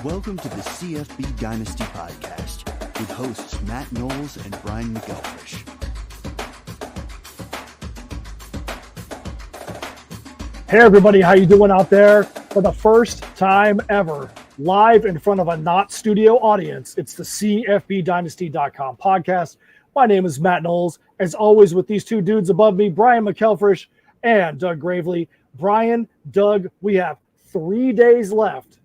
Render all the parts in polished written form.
Welcome to the CFB Dynasty podcast with hosts Matt Knowles and Brian McElfresh. Hey everybody, how you doing out there? For the first time ever, live in front of a not studio audience, it's the CFBDynasty.com podcast. My name is Matt Knowles. As always, with these two dudes above me, Brian McElfresh and Doug Gravely. Brian, Doug, we have 3 days left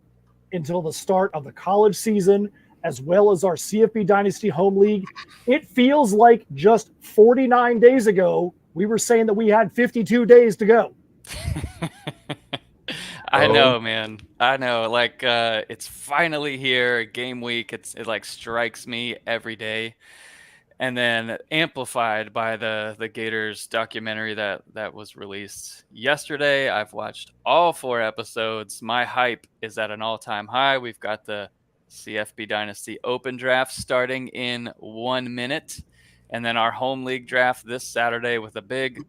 until the start of the college season, as well as our CFB Dynasty Home League. It feels like just 49 days ago, we were saying that we had 52 days to go. I know, man. I know. Like, it's finally here, game week. It like strikes me every day. And then amplified by the Gators documentary that was released yesterday. I've watched all 4 episodes. My hype is at an all-time high. We've got the CFB Dynasty Open Draft starting in 1 minute. And then our home league draft this Saturday with a big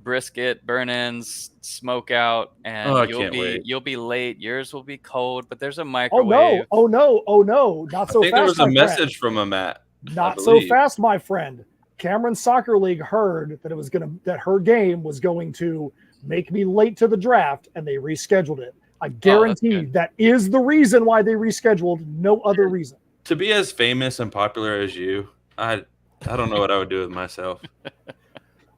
brisket, burn-ins, smoke out, and you'll be late. Yours will be cold, but there's a microwave. Oh no! Not so fast. I think there was a message from a Matt. Not so fast, my friend. Cameron Soccer League heard that her game was going to make me late to the draft, and they rescheduled it. I guarantee that is the reason why they rescheduled. No other reason. To be as famous and popular as you, I don't know what I would do with myself.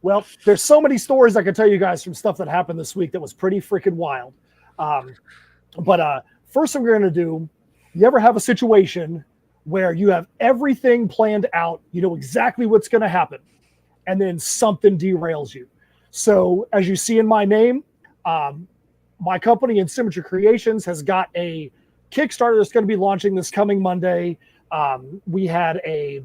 Well, there's so many stories I could tell you guys from stuff that happened this week that was pretty freaking wild. But first thing we're going to do, you ever have a situation where you have everything planned out, you know exactly what's going to happen, and then something derails you? So as you see in my name, my company, In Symmetry Creations, has got a Kickstarter that's going to be launching this coming Monday. We had a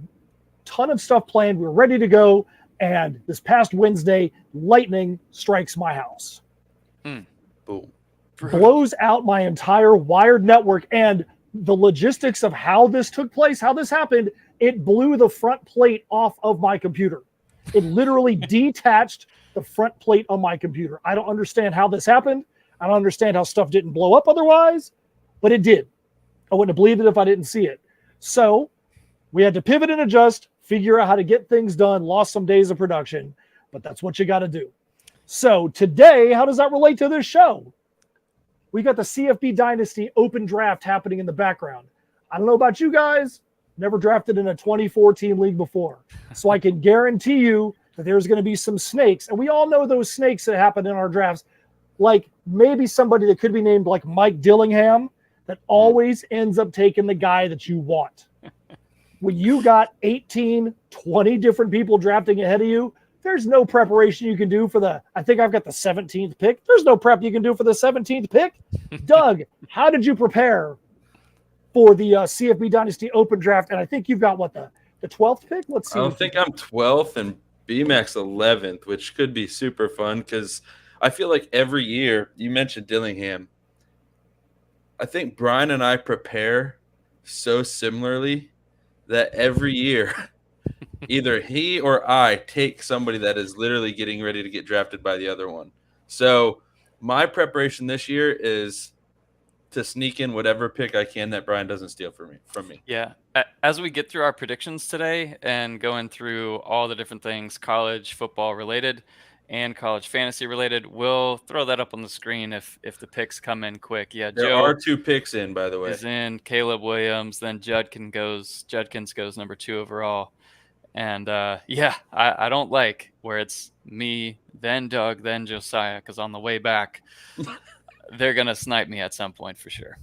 ton of stuff planned. We were ready to go. And this past Wednesday, lightning strikes my house. Boom. Blows out my entire wired network. And the logistics of how this took place, how this happened, it blew the front plate off of my computer. It literally detached the front plate on my computer. I don't understand how this happened. I don't understand how stuff didn't blow up otherwise, but it did. I wouldn't have believed it if I didn't see it. So we had to pivot and adjust, figure out how to get things done, lost some days of production, but that's what you got to do. So today, how does that relate to this show? We got the CFB Dynasty Open Draft happening in the background. I don't know about you guys, never drafted in a 24-team league before. So I can guarantee you that there's going to be some snakes. And we all know those snakes that happen in our drafts, like maybe somebody that could be named like Mike Dillingham that always ends up taking the guy that you want. When you got 18, 20 different people drafting ahead of you, there's no preparation you can do for I think I've got the 17th pick. There's no prep you can do for the 17th pick. Doug, how did you prepare for the CFB Dynasty Open Draft? And I think you've got the 12th pick? Let's see. I think I'm 12th and BMAX 11th, which could be super fun because I feel like every year, you mentioned Dillingham, I think Brian and I prepare so similarly that every year, either he or I take somebody that is literally getting ready to get drafted by the other one. So my preparation this year is to sneak in whatever pick I can that Brian doesn't steal from me. Yeah. As we get through our predictions today and going through all the different things college football related and college fantasy related, we'll throw that up on the screen if the picks come in quick. Yeah, there Joe are 2 picks in, by the way. Is in. Caleb Williams, then Judkins goes number 2 overall. And I don't like where it's me, then Doug, then Josiah, because on the way back, they're going to snipe me at some point for sure.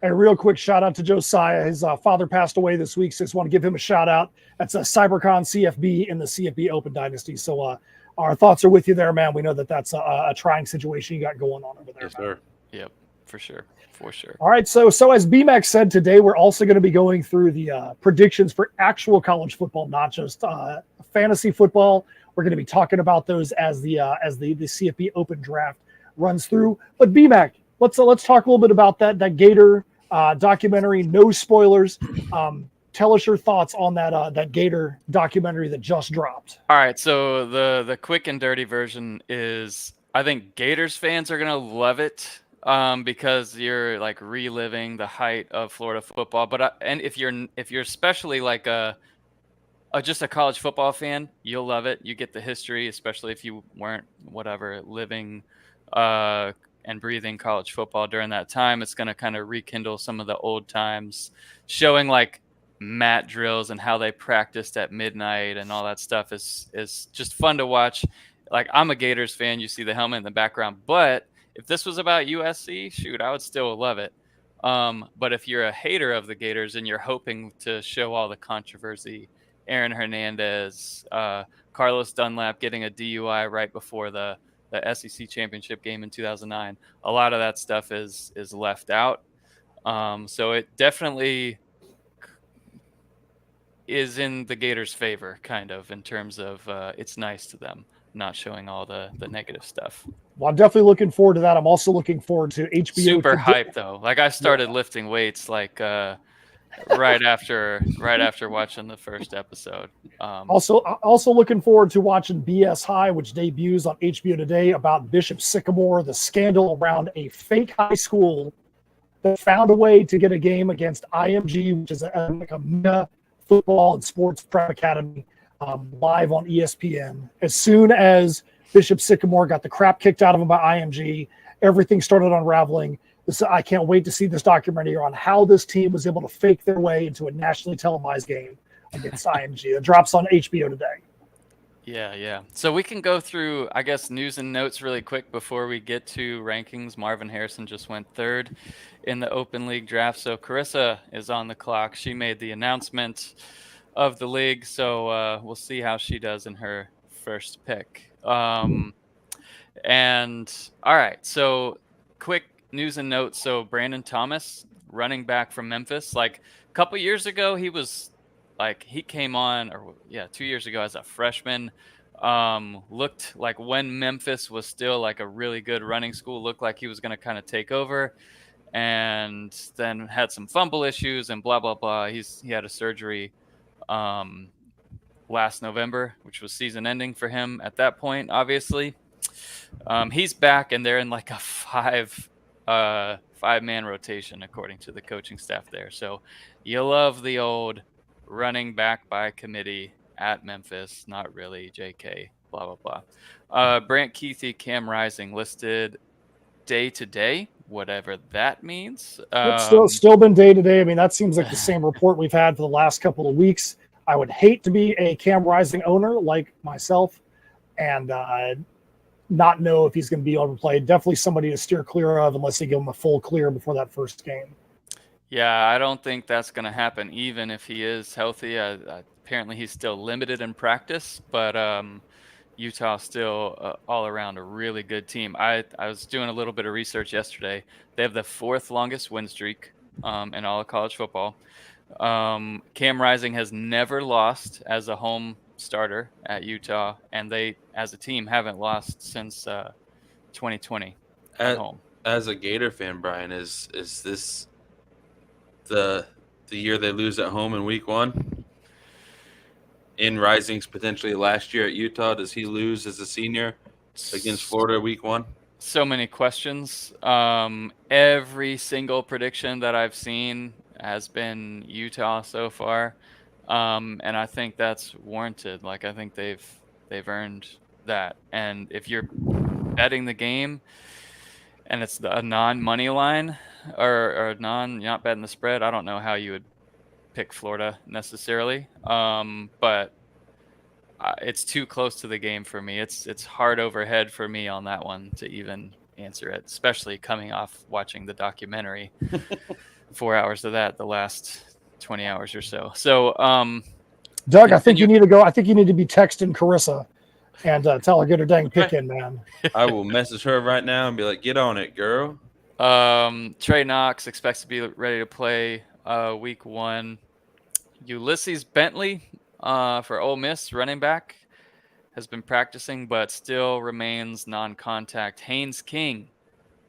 A real quick shout out to Josiah. His father passed away this week, so I just want to give him a shout out. That's a CyberCon CFB in the CFB Open Dynasty. So our thoughts are with you there, man. We know that that's a trying situation you got going on over there. Yes, sir. Yep, for sure. All right, so as BMAX said, today we're also going to be going through the predictions for actual college football, not just fantasy football. We're going to be talking about those as the CFB Open Draft runs through. But BMAC, let's talk a little bit about that Gator documentary. No spoilers. Tell us your thoughts on that Gator documentary that just dropped. All right, so the quick and dirty version is I think Gators fans are going to love it. because you're like reliving the height of Florida football. But and if you're especially like just a college football fan, you'll love it. You get the history, especially if you weren't living and breathing college football during that time. It's going to kind of rekindle some of the old times, showing like mat drills and how they practiced at midnight and all that stuff is just fun to watch. Like, I'm a Gators fan. You see the helmet in the background, but if this was about USC, shoot, I would still love it. But if you're a hater of the Gators and you're hoping to show all the controversy, Aaron Hernandez, Carlos Dunlap getting a DUI right before the SEC championship game in 2009, a lot of that stuff is left out. So it definitely is in the Gators' favor, kind of, in terms of it's nice to them not showing all the negative stuff. Well, I'm definitely looking forward to that. I'm also looking forward to HBO. Super hyped though. Like, I started lifting weights like right after watching the first episode. Also looking forward to watching BS High, which debuts on HBO today, about Bishop Sycamore, the scandal around a fake high school that found a way to get a game against IMG, which is like a mega football and sports prep academy, live on ESPN. As soon as Bishop Sycamore got the crap kicked out of him by IMG, everything started unraveling. I can't wait to see this documentary on how this team was able to fake their way into a nationally televised game against IMG. It drops on HBO today. Yeah. So we can go through, I guess, news and notes really quick before we get to rankings. Marvin Harrison just went third in the Open League draft. So Carissa is on the clock. She made the announcement of the league. So we'll see how she does in her first pick. And all right, so quick news and notes. So Brandon Thomas, running back from Memphis, like a couple years ago, he came on, 2 years ago as a freshman. Looked like, when Memphis was still like a really good running school, looked like he was going to kind of take over, and then had some fumble issues and blah, blah, blah. He had a surgery last November, which was season ending for him at that point, obviously. He's back, and they're in like a five-man rotation, according to the coaching staff there. So you love the old running back by committee at Memphis. Not really, JK, blah, blah, blah. Brant Keithy, Cam Rising listed day to day, whatever that means. It's still been day to day. I mean, that seems like the same report we've had for the last couple of weeks. I would hate to be a Cam Rising owner like myself and not know if he's going to be able to play. Definitely somebody to steer clear of unless they give him a full clear before that first game. Yeah, I don't think that's going to happen, even if he is healthy. Apparently, he's still limited in practice, but Utah still all around a really good team. I was doing a little bit of research yesterday. They have the fourth longest win streak in all of college football. Cam Rising has never lost as a home starter at Utah, and they, as a team, haven't lost since 2020 at home. As a Gator fan, Brian, is this the year they lose at home in week one? In Rising's potentially last year at Utah, does he lose as a senior against Florida week one? So many questions. Every single prediction that I've seen has been Utah so far. And I think that's warranted. Like, I think they've earned that. And if you're betting the game and it's a non-money line or you're not betting the spread, I don't know how you would pick Florida necessarily. But it's too close to the game for me. It's hard overhead for me on that one to even answer it, especially coming off watching the documentary. 4 hours of that, the last 20 hours or so. So, Doug, I think you need to go. I think you need to be texting Carissa and tell her get her dang pick in, man. I will message her right now and be like, get on it, girl. Trey Knox expects to be ready to play week one. Ulysses Bentley for Ole Miss, running back, has been practicing but still remains non-contact. Haynes King,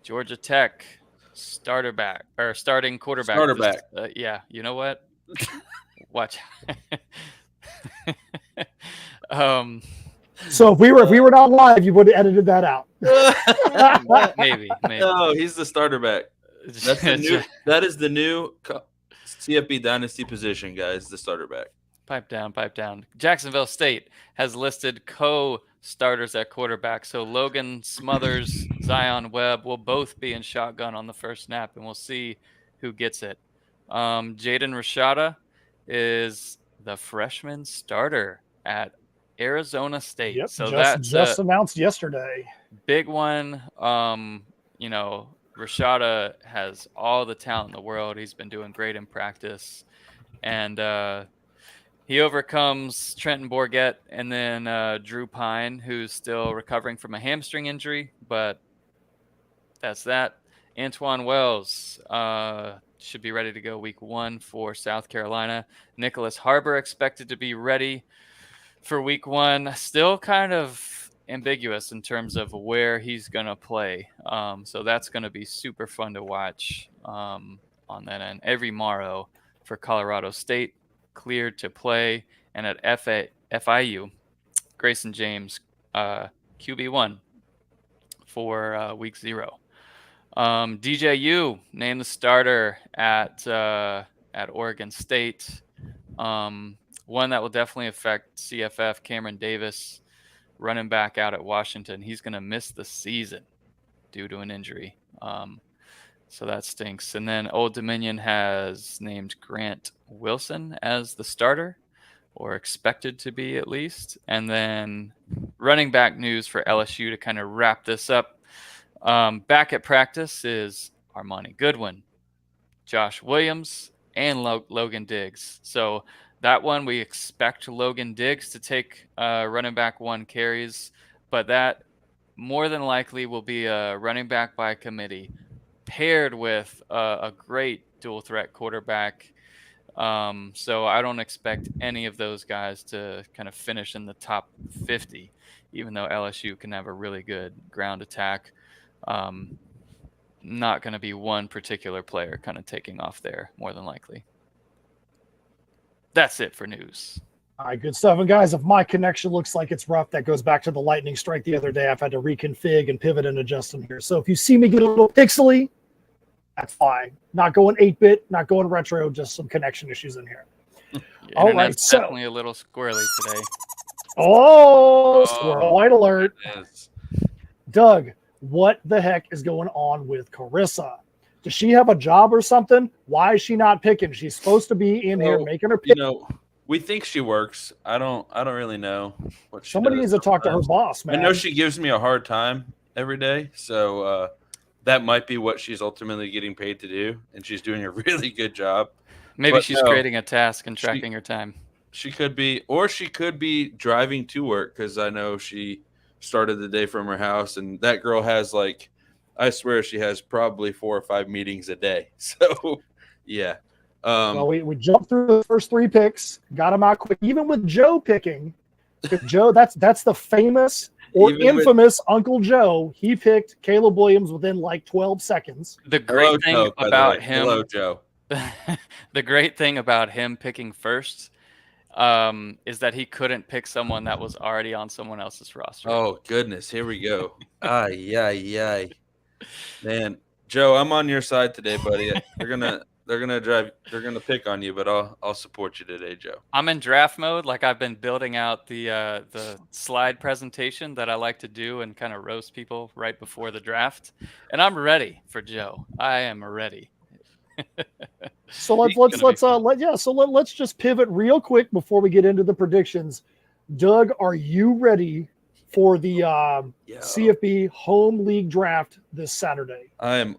Georgia Tech, starting quarterback. Yeah, you know what? Watch. So if we were not live, you would have edited that out. Maybe. No, he's the starter back. That is the new CFB Dynasty position, guys. The starter back. Pipe down. Jacksonville State has listed co-starters at quarterback. So Logan Smothers, Zion Webb will both be in shotgun on the first snap, and we'll see who gets it. Jaden Rashada is the freshman starter at Arizona State. Yep, so just announced yesterday. Big one. Rashada has all the talent in the world. He's been doing great in practice. And he overcomes Trenton Bourget and then Drew Pine, who's still recovering from a hamstring injury. But that's that. Antoine Wells should be ready to go week 1 for South Carolina. Nicholas Harbor expected to be ready for week 1. Still kind of ambiguous in terms of where he's going to play. So that's going to be super fun to watch on that end. Every Morrow for Colorado State cleared to play. And at FIU, Grayson James, QB1 for week 0. DJU named the starter at Oregon State. One that will definitely affect CFF, Cameron Davis, running back out at Washington. He's going to miss the season due to an injury. So that stinks. And then Old Dominion has named Grant Wilson as the starter, or expected to be at least. And then running back news for LSU to kind of wrap this up. Back at practice is Armani Goodwin, Josh Williams, and Logan Diggs. So that one, we expect Logan Diggs to take running back 1 carries, but that more than likely will be a running back by committee paired with a great dual threat quarterback. So I don't expect any of those guys to kind of finish in the top 50, even though LSU can have a really good ground attack. Not going to be one particular player kind of taking off there, more than likely. That's it for news. All right, good stuff. And guys, if my connection looks like it's rough, that goes back to the lightning strike the other day. I've had to reconfig and pivot and adjust them here. So if you see me get a little pixely, that's fine. Not going 8-bit, not going retro, just some connection issues in here. All right, so definitely a little squirrely today. Squirrel white alert. Doug, what the heck is going on with Carissa? Does she have a job or something? Why is she not picking? She's supposed to be in here making her pick. We think she works. I don't really know what she Somebody does needs to talk to her boss, man. I know she gives me a hard time every day, so that might be what she's ultimately getting paid to do, and she's doing a really good job. Maybe she's creating a task and tracking her time. She could be, or she could be driving to work, because I know she started the day from her house, and that girl has I swear she has probably 4 or 5 meetings a day. So, yeah. Well, we jumped through the first 3 picks, got them out quick. Even with Joe picking, Joe, that's the famous or infamous Uncle Joe. He picked Caleb Williams within 12 seconds. The great thing about him, hello, Joe. The great thing about him picking first is that he couldn't pick someone that was already on someone else's roster. Oh goodness, here we go. Ay. Man, Joe, I'm on your side today, buddy. They're gonna pick on you, but I'll support you today, Joe. I'm in draft mode. I've been building out the slide presentation that I like to do and kind of roast people right before the draft, and I'm ready for Joe. I am ready. So let's just pivot real quick before we get into the predictions. Doug, are you ready for the CFB home league draft this Saturday? I am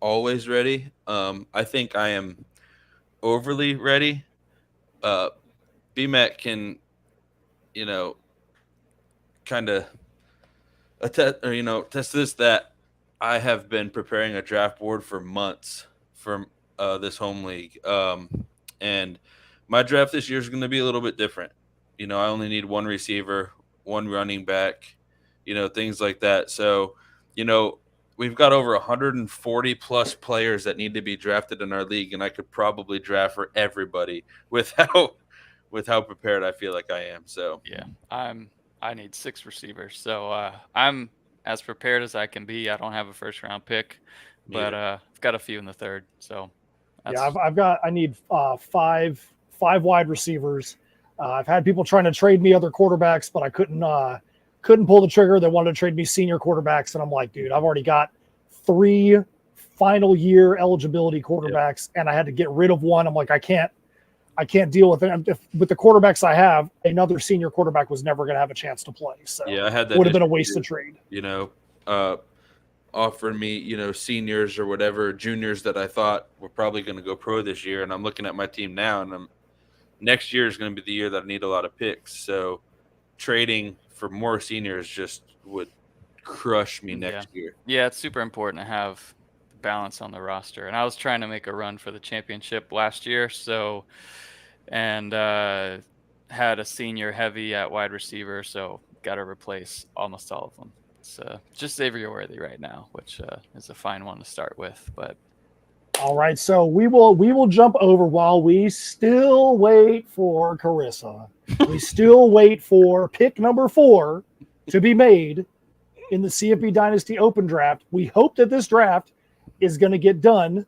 always ready. I think I am overly ready. BMAC can, kind of test this, that I have been preparing a draft board for months for this home league. And my draft this year is going to be a little bit different. I only need 1 receiver, 1 running back, things like that. So, we've got over 140 plus players that need to be drafted in our league, and I could probably draft for everybody with how prepared I feel like I am. So yeah, I'm I need 6 receivers. So I'm as prepared as I can be. I don't have a first round pick, but I've got a few in the third. So yeah, I need five wide receivers. I've had people trying to trade me other quarterbacks, but I couldn't pull the trigger. They wanted to trade me senior quarterbacks, and I'm like, dude, I've already got 3 final year eligibility quarterbacks, and I had to get rid of one. I'm like, I can't deal with it. With the quarterbacks I have, another senior quarterback was never going to have a chance to play. So yeah, I had that. Would have been a wasted trade. Offering me, seniors or whatever, juniors that I thought were probably going to go pro this year, and I'm looking at my team now, and next year is going to be the year that I need a lot of picks. So trading for more seniors just would crush me next year. Yeah, it's super important to have balance on the roster. And I was trying to make a run for the championship last year, and had a senior heavy at wide receiver, so got to replace almost all of them. It's just Xavier Worthy right now, which is a fine one to start with. But all right, so we will jump over while we still wait for Carissa. We still wait for pick number 4 to be made in the CFB Dynasty Open Draft. We hope that this draft is going to get done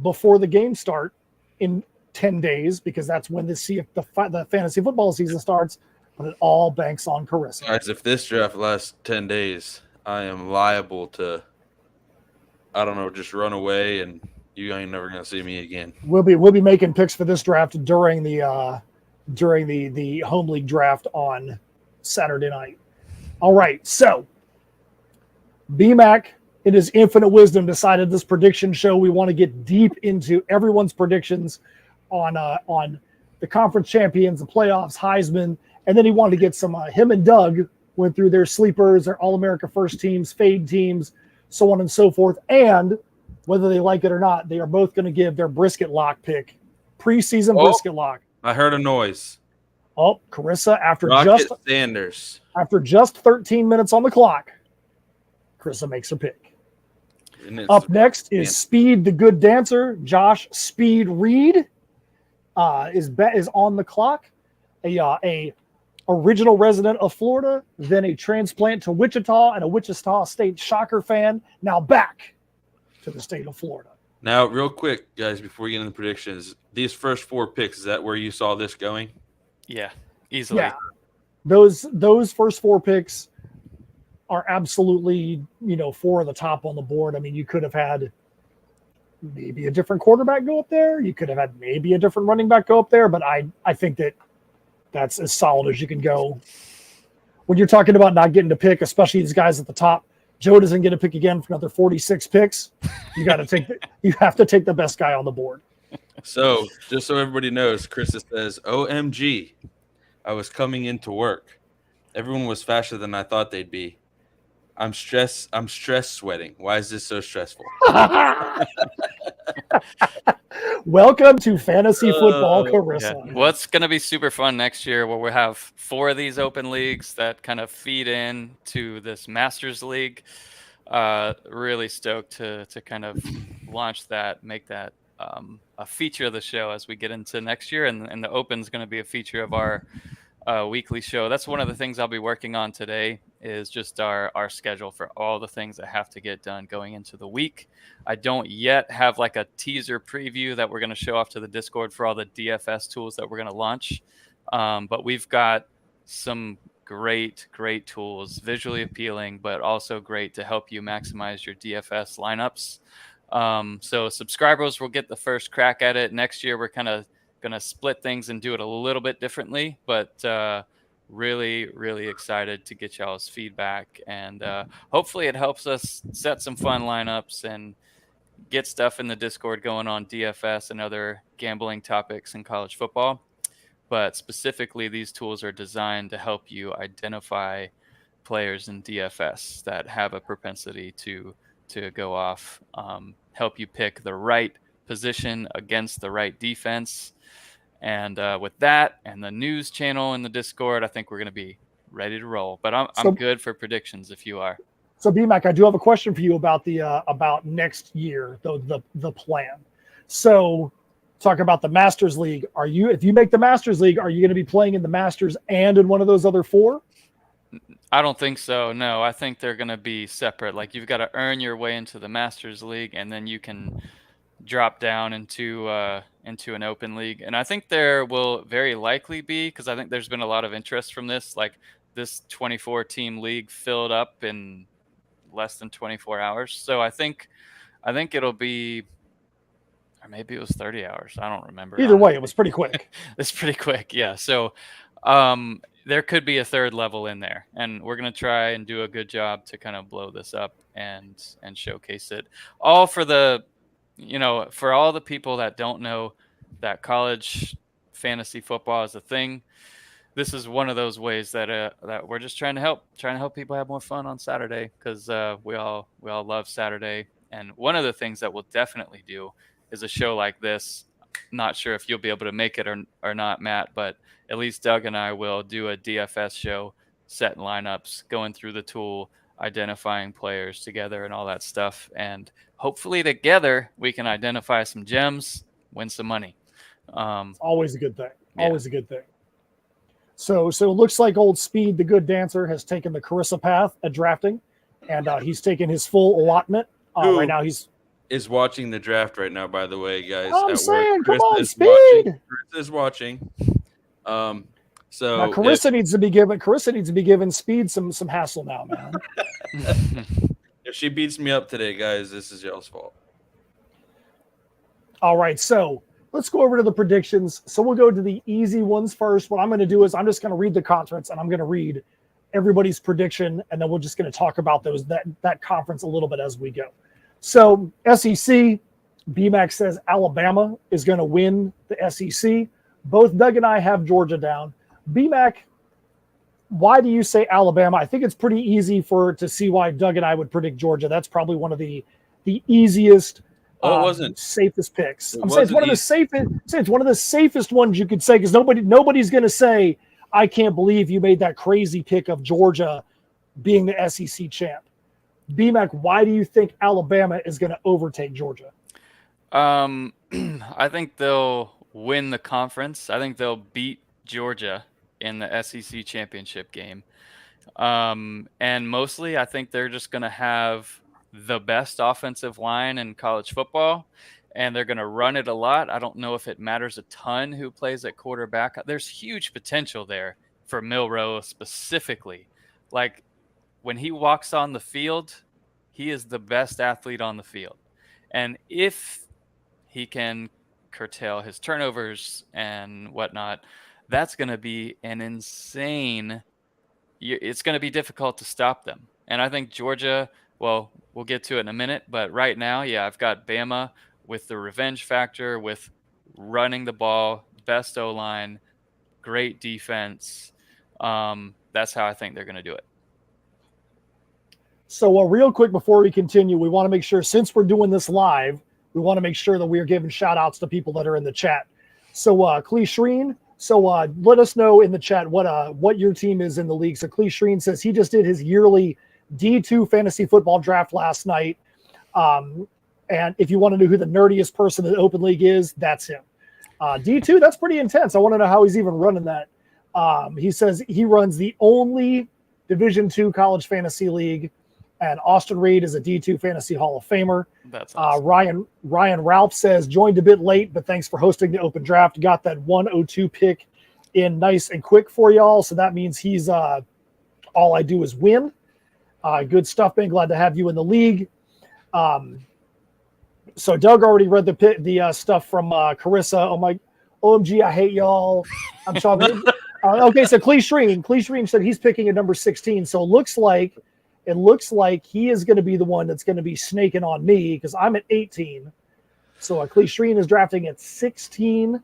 before the games start in 10 days, because that's when the fantasy football season starts. But it all banks on Carissa. Guys, if this draft lasts 10 days, I am liable to, I don't know, just run away, and you ain't never gonna see me again. We'll be making picks for this draft during the home league draft on Saturday night. All right, so BMAC, in his infinite wisdom, decided this prediction show we want to get deep into everyone's predictions on the conference champions, the playoffs, Heisman. And then he wanted to get some, him and Doug went through their sleepers, their All-America first teams, fade teams, so on and so forth. And whether they like it or not, they are both going to give their brisket lock pick, preseason brisket lock. I heard a noise. Oh, Carissa, after just 13 minutes on the clock, Carissa makes her pick. Up next is Speed the Good Dancer. Josh Speed Reed is on the clock. A original resident of Florida, then a transplant to Wichita and a Wichita State Shocker fan, now back to the state of Florida. Now, real quick, guys, before we get into the predictions, these first 4 picks, is that where you saw this going? Yeah, easily. Yeah. Those first 4 picks are absolutely, 4 of the top on the board. I mean, you could have had maybe a different quarterback go up there. You could have had maybe a different running back go up there, but I think that's as solid as you can go. When you're talking about not getting to pick, especially these guys at the top, Joe doesn't get a pick again for another 46 picks. You have to take the best guy on the board. So, just so everybody knows, Krista says, OMG, I was coming into work. Everyone was faster than I thought they'd be. I'm stress sweating. Why is this so stressful? Welcome to fantasy football, Carissa. Yeah. Well, it's going to be super fun next year where we have 4 of these open leagues that kind of feed in to this Masters League. Really stoked to kind of launch that, make that a feature of the show as we get into next year. And the Open is going to be a feature of our weekly show. That's one of the things I'll be working on today, is just our schedule for all the things that have to get done going into the week. I don't yet have like a teaser preview that we're going to show off to the Discord for all the DFS tools that we're going to launch. But we've got some great tools, visually appealing, but also great to help you maximize your DFS lineups. So subscribers will get the first crack at it. Next year, we're kind of going to split things and do it a little bit differently, but really excited to get y'all's feedback, and hopefully it helps us set some fun lineups and get stuff in the Discord going on DFS and other gambling topics in college football. But specifically, these tools are designed to help you identify players in DFS that have a propensity to go off, help you pick the right position against the right defense. And with that and the news channel in the Discord, I think we're going to be ready to roll. But I'm good for predictions if you are. So BMAC, I do have a question for you about about next year, the plan. So talk about the Masters League. If you make the Masters League, are you going to be playing in the Masters and in one of those other 4? I don't think so. No, I think they're going to be separate. Like you've got to earn your way into the Masters League, and then you can drop down into an open league. And I think there will very likely be, because I think there's been a lot of interest from this. Like this 24 team league filled up in less than 24 hours. So I think it'll be, or maybe it was 30 hours. I don't remember. Either way, it was pretty quick. It's pretty quick. Yeah. So there could be a third level in there, and we're going to try and do a good job to kind of blow this up and showcase it all for the, for all the people that don't know that college fantasy football is a thing. This is one of those ways that we're just trying to help people have more fun on Saturday, because we all love Saturday. And one of the things that we'll definitely do is a show like this. Not sure if you'll be able to make it or not, Matt, but at least Doug and I will do a DFS show, setting lineups, going through the tool, identifying players together and all that stuff. And hopefully together we can identify some gems, win some money. Always a good thing. Always a good thing. So it looks like old Speed, the good dancer, has taken the Carissa path at drafting, and he's taken his full allotment. Right now he's watching the draft right now, by the way, guys. I'm saying, come on, Speed. Chris is watching. So now Carissa needs to be given Speed some hassle now, man. If she beats me up today, guys, this is y'all's fault. All right, so let's go over to the predictions. So we'll go to the easy ones first. What I'm going to do is I'm just going to read the conference, and I'm going to read everybody's prediction, and then we're just going to talk about that conference a little bit as we go. So SEC, BMAC says Alabama is going to win the SEC. Both Doug and I have Georgia down. BMAC, why do you say Alabama? I think it's pretty easy to see why Doug and I would predict Georgia. That's probably one of the easiest, safest picks. I'm saying it's one of the safest. It's one of the safest ones you could say, because nobody's going to say, I can't believe you made that crazy pick of Georgia being the SEC champ. BMAC, why do you think Alabama is going to overtake Georgia? I think they'll win the conference. I think they'll beat Georgia in the SEC championship game. And mostly I think they're just going to have the best offensive line in college football, and they're going to run it a lot. I don't know if it matters a ton who plays at quarterback. There's huge potential there for Milroe specifically. Like when he walks on the field, he is the best athlete on the field. And if he can curtail his turnovers and whatnot, that's going to be an insane. It's going to be difficult to stop them. And I think Georgia, well, we'll get to it in a minute, but right now, I've got Bama with the revenge factor, with running the ball, best O-line, great defense. That's how I think they're going to do it. So real quick before we continue, we want to make sure, since we're doing this live, we want to make sure that we are giving shout outs to people that are in the chat. So Clee Shreen, let us know in the chat what your team is in the league. So Clee Shreen says he just did his yearly D2 fantasy football draft last night. And if you want to know who the nerdiest person in the open league is, that's him. D2, that's pretty intense. I want to know how he's even running that. He says he runs the only Division II college fantasy league, and Austin Reed is a D2 fantasy Hall of Famer. That's awesome. Ryan Ralph says, joined a bit late, but thanks for hosting the open draft. Got that 102 pick in nice and quick for y'all. So that means he's all I do is win. Good stuff, man. Glad to have you in the league. So Doug already read the stuff from Carissa. Oh my, OMG, I hate y'all. I'm talking. Okay, so Clee Shreen said he's picking at number 16. So it looks like he is going to be the one that's going to be snaking on me, because I'm at 18. So Clee Shreen is drafting at 16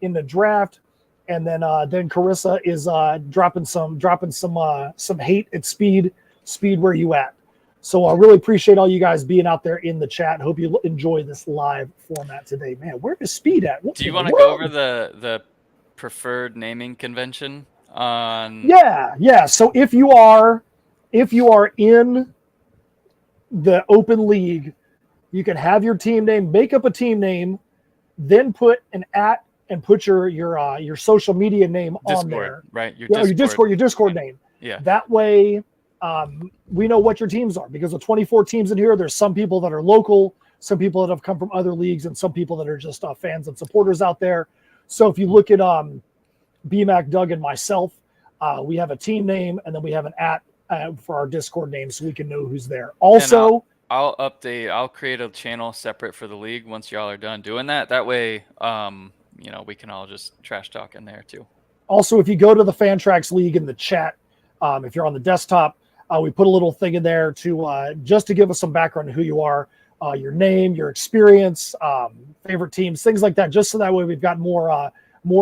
in the draft, and then Carissa is dropping some hate at Speed. Speed, where you at? So I really appreciate all you guys being out there in the chat. Hope you enjoy this live format today, man. Where is Speed at? Do you want to go over the preferred naming convention on? Yeah. So if you are in the open league, you can have your team name, make up a team name, then put an @ and put your social media name Discord, on there. right? Your Discord name. Yeah. That way, we know what your teams are, because with 24 teams in here, there's some people that are local, some people that have come from other leagues, and some people that are just fans and supporters out there. So if you look at BMAC, Doug, and myself, we have a team name, and then we have an for our Discord name, so we can know who's there. Also, I'll update. I'll create a channel separate for the league once y'all are done doing that. That way, we can all just trash talk in there too. Also, if you go to the Fantrax League in the chat, if you're on the desktop, we put a little thing in there to just to give us some background on who you are, your name, your experience, favorite teams, things like that, just so that way we've got more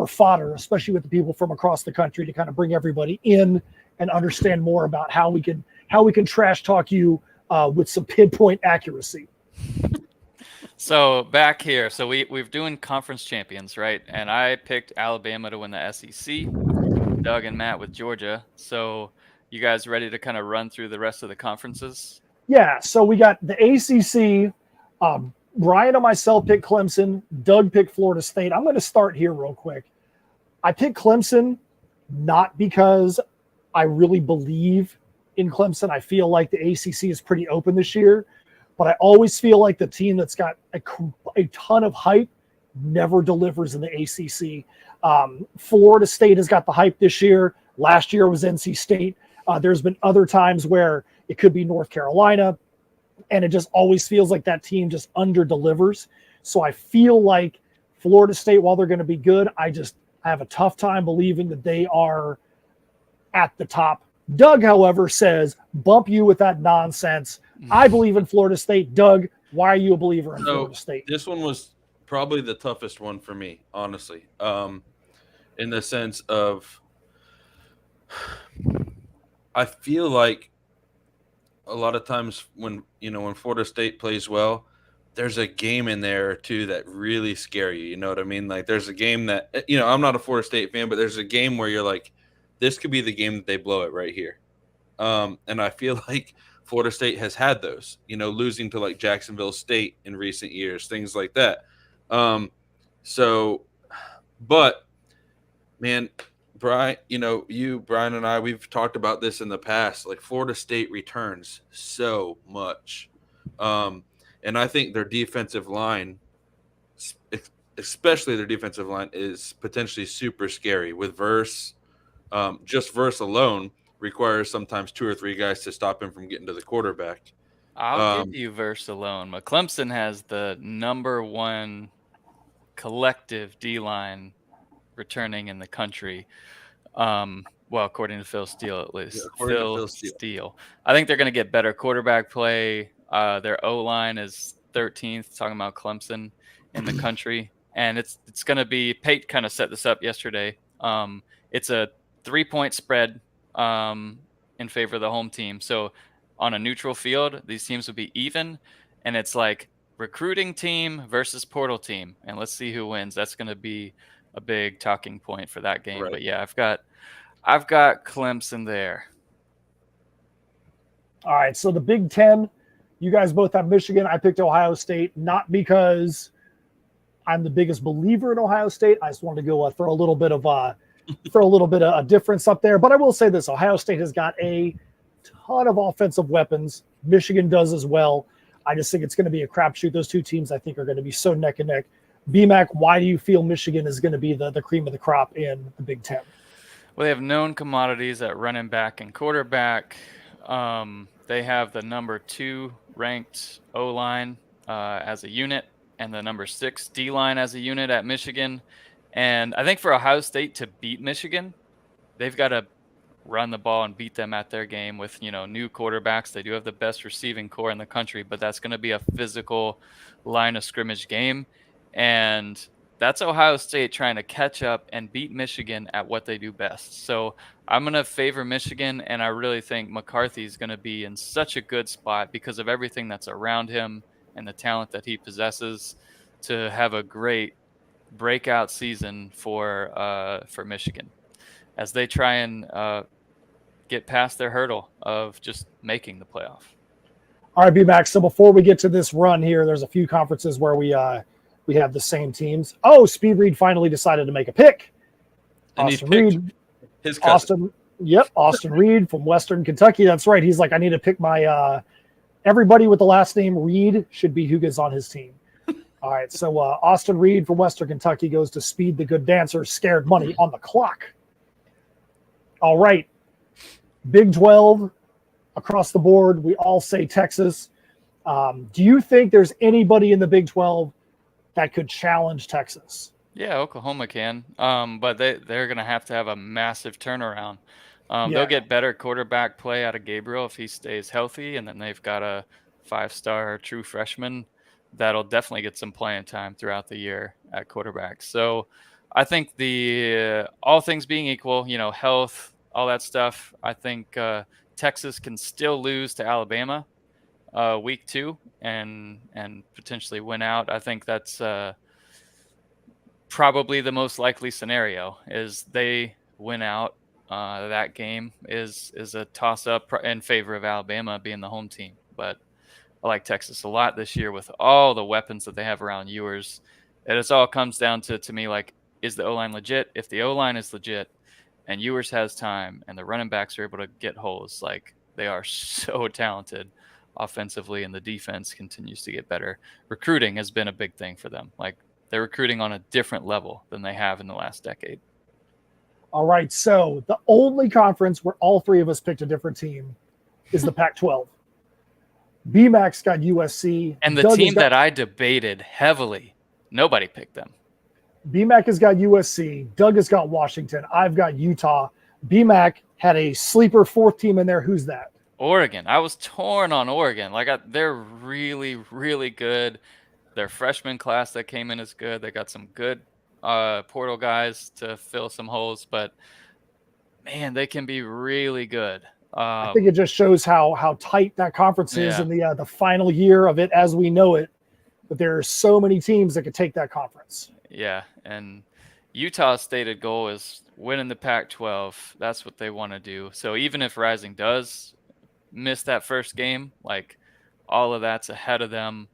fodder, especially with the people from across the country, to kind of bring everybody in and understand more about how we can trash talk you with some pinpoint accuracy. So back here, so we're doing conference champions, right? And I picked Alabama to win the SEC, Doug and Matt with Georgia. So you guys ready to kind of run through the rest of the conferences? Yeah, so we got the ACC. Brian and myself picked Clemson. Doug picked Florida State. I'm going to start here real quick. I picked Clemson not because I really believe in Clemson. I feel like the ACC is pretty open this year, but I always feel like the team that's got a ton of hype never delivers in the ACC. Florida State has got the hype this year. Last year was NC State. There's been other times where it could be North Carolina, and it just always feels like that team just under-delivers. So I feel like Florida State, while they're going to be good, I have a tough time believing that they are at the top. Doug, however, says, bump you with that nonsense. I believe in Florida State. Doug, why are you a believer in Florida State? This one was probably the toughest one for me, honestly, in the sense of I feel like a lot of times when Florida State plays well, there's a game in there or two that really scare you. You know what I mean? Like there's a game that, I'm not a Florida State fan, but there's a game where you're like, this could be the game that they blow it right here. And I feel like Florida State has had those, losing to like Jacksonville State in recent years, things like that. But man, Brian, Brian and I, we've talked about this in the past. Like Florida State returns so much. And I think their defensive line, especially their defensive line, is potentially super scary with Verse. Just Verse alone requires sometimes 2 or 3 guys to stop him from getting to the quarterback. I'll give you Verse alone. But Clemson has the #1 collective D-line returning in the country. According to Phil Steele, at least. Yeah, Phil Steele. I think they're going to get better quarterback play. Their O-line is 13th, talking about Clemson in the country. And it's going to be, Pate kind of set this up yesterday. It's a 3-point spread in favor of the home team. So on a neutral field, these teams would be even. And it's like recruiting team versus portal team. And let's see who wins. That's going to be a big talking point for that game. Right. But yeah, I've got Clemson there. All right, so the Big Ten, you guys both have Michigan. I picked Ohio State, not because I'm the biggest believer in Ohio State. I just wanted to go throw a little bit of a difference up there. But I will say this: Ohio State has got a ton of offensive weapons. Michigan does as well. I just think it's going to be a crapshoot. Those two teams, I think, are going to be so neck and neck. BMAC, why do you feel Michigan is going to be the cream of the crop in the Big Ten? Well, they have known commodities at running back and quarterback. They have the #2 ranked O-line as a unit and the #6 D-line as a unit at Michigan. And I think for Ohio State to beat Michigan, they've got to run the ball and beat them at their game with, new quarterbacks. They do have the best receiving core in the country, but that's going to be a physical line of scrimmage game. And that's Ohio State trying to catch up and beat Michigan at what they do best. So I'm going to favor Michigan, and I really think McCarthy is going to be in such a good spot because of everything that's around him and the talent that he possesses to have a great breakout season for Michigan as they try and get past their hurdle of just making the playoff. All right, B-Max, so before we get to this run here, there's a few conferences where we have the same teams. Oh, Speed Reed finally decided to make a pick. And Austin Reed. His cousin. Yep, Austin Reed from Western Kentucky. That's right. He's like, I need to pick my everybody with the last name Reed should be who gets on his team. All right, so Austin Reed from Western Kentucky goes to Speed the Good Dancer, Scared Money on the clock. All right, Big 12 across the board. We all say Texas. Do you think there's anybody in the Big 12 that could challenge Texas? Yeah, Oklahoma can, but they're going to have a massive turnaround. They'll get better quarterback play out of Gabriel if he stays healthy, and then they've got a 5-star true freshman that'll definitely get some playing time throughout the year at quarterback. So I think all things being equal, health, all that stuff, I think Texas can still lose to Alabama week 2 and potentially win out. I think that's probably the most likely scenario is they win out. That game is a toss-up in favor of Alabama being the home team. But I like Texas a lot this year with all the weapons that they have around Ewers. It all comes down to me, like, is the O-line legit? If the O-line is legit and Ewers has time and the running backs are able to get holes, like, they are so talented offensively and the defense continues to get better. Recruiting has been a big thing for them. Like, they're recruiting on a different level than they have in the last decade. All right, so the only conference where all three of us picked a different team is the Pac-12. BMAC's got USC. And the team that I debated heavily, nobody picked them. BMAC has got USC. Doug has got Washington. I've got Utah. BMAC had a sleeper fourth team in there. Who's that? Oregon. I was torn on Oregon. They're really, really good. Their freshman class that came in is good. They got some good portal guys to fill some holes, but man, they can be really good. I think it just shows how tight that conference is in the final year of it as we know it. But there are so many teams that could take that conference. Yeah, and Utah's stated goal is winning the Pac-12. That's what they want to do. So even if Rising does miss that first game, like, all of that's ahead of them.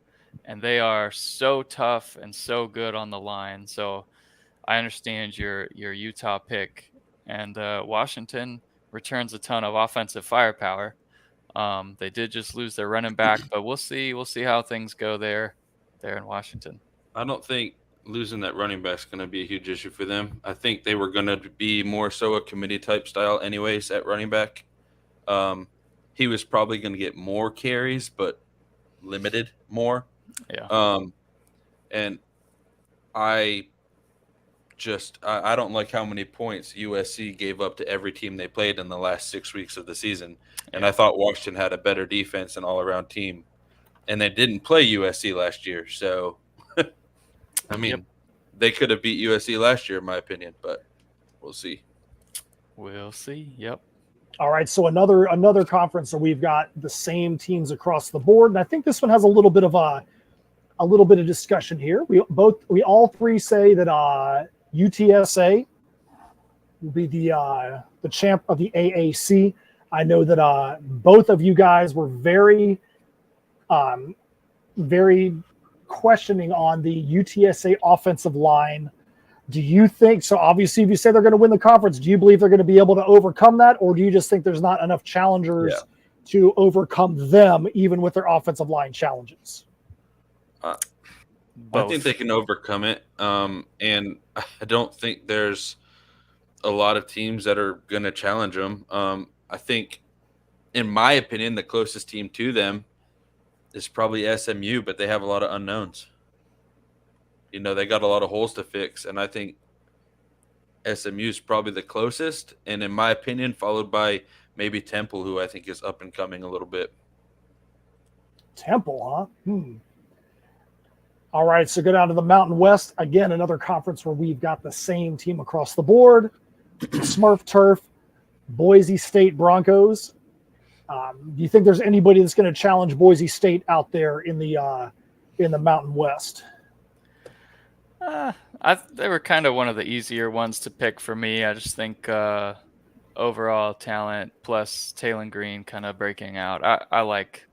And they are so tough and so good on the line. So I understand your Utah pick. And Washington returns a ton of offensive firepower. They did just lose their running back, but we'll see. We'll see how things go there in Washington. I don't think losing that running back is going to be a huge issue for them. I think they were going to be more so a committee type style anyways at running back. He was probably going to get more carries, but limited more. Yeah. And I don't like how many points USC gave up to every team they played in the last 6 weeks of the season. And I thought Washington had a better defense and all-around team. And they didn't play USC last year. So, I mean, they could have beat USC last year, in my opinion, but we'll see. We'll see. Yep. All right, so another conference where we've got the same teams across the board. And I think this one has a little bit of discussion here. We all three say that UTSA will be the champ of the AAC. I know that both of you guys were very questioning on the UTSA offensive line. Do you think so? Obviously, if you say they're going to win the conference, do you believe they're going to be able to overcome that, or do you just think there's not enough challengers to overcome them, even with their offensive line challenges? I think they can overcome it, and I don't think there's a lot of teams that are going to challenge them. I think, in my opinion, the closest team to them is probably SMU, but they have a lot of unknowns. They got a lot of holes to fix, and I think SMU is probably the closest, and in my opinion, followed by maybe Temple, who I think is up and coming a little bit. Temple, huh? All right, so go down to the Mountain West. Again, another conference where we've got the same team across the board. Smurf Turf, Boise State Broncos. Do you think there's anybody that's going to challenge Boise State out there in the Mountain West? They were kind of one of the easier ones to pick for me. I just think overall talent plus Taylor Green kind of breaking out. I like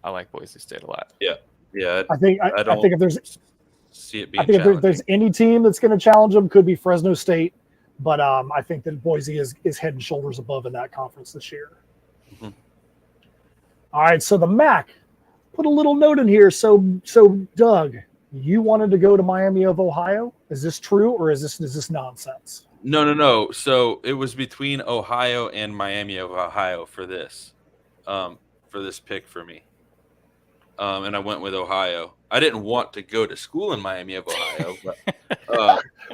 Boise State a lot. Yeah. I think if there's see it being if there's any team that's going to challenge them, could be Fresno State. but I think that Boise is head and shoulders above in that conference this year. Mm-hmm. All right, so the MAC, put a little note in here. So Doug, you wanted to go to Miami of Ohio. Is this true, or is this nonsense? No. So it was between Ohio and Miami of Ohio for this pick for me. And I went with Ohio. I didn't want to go to school in Miami of Ohio, but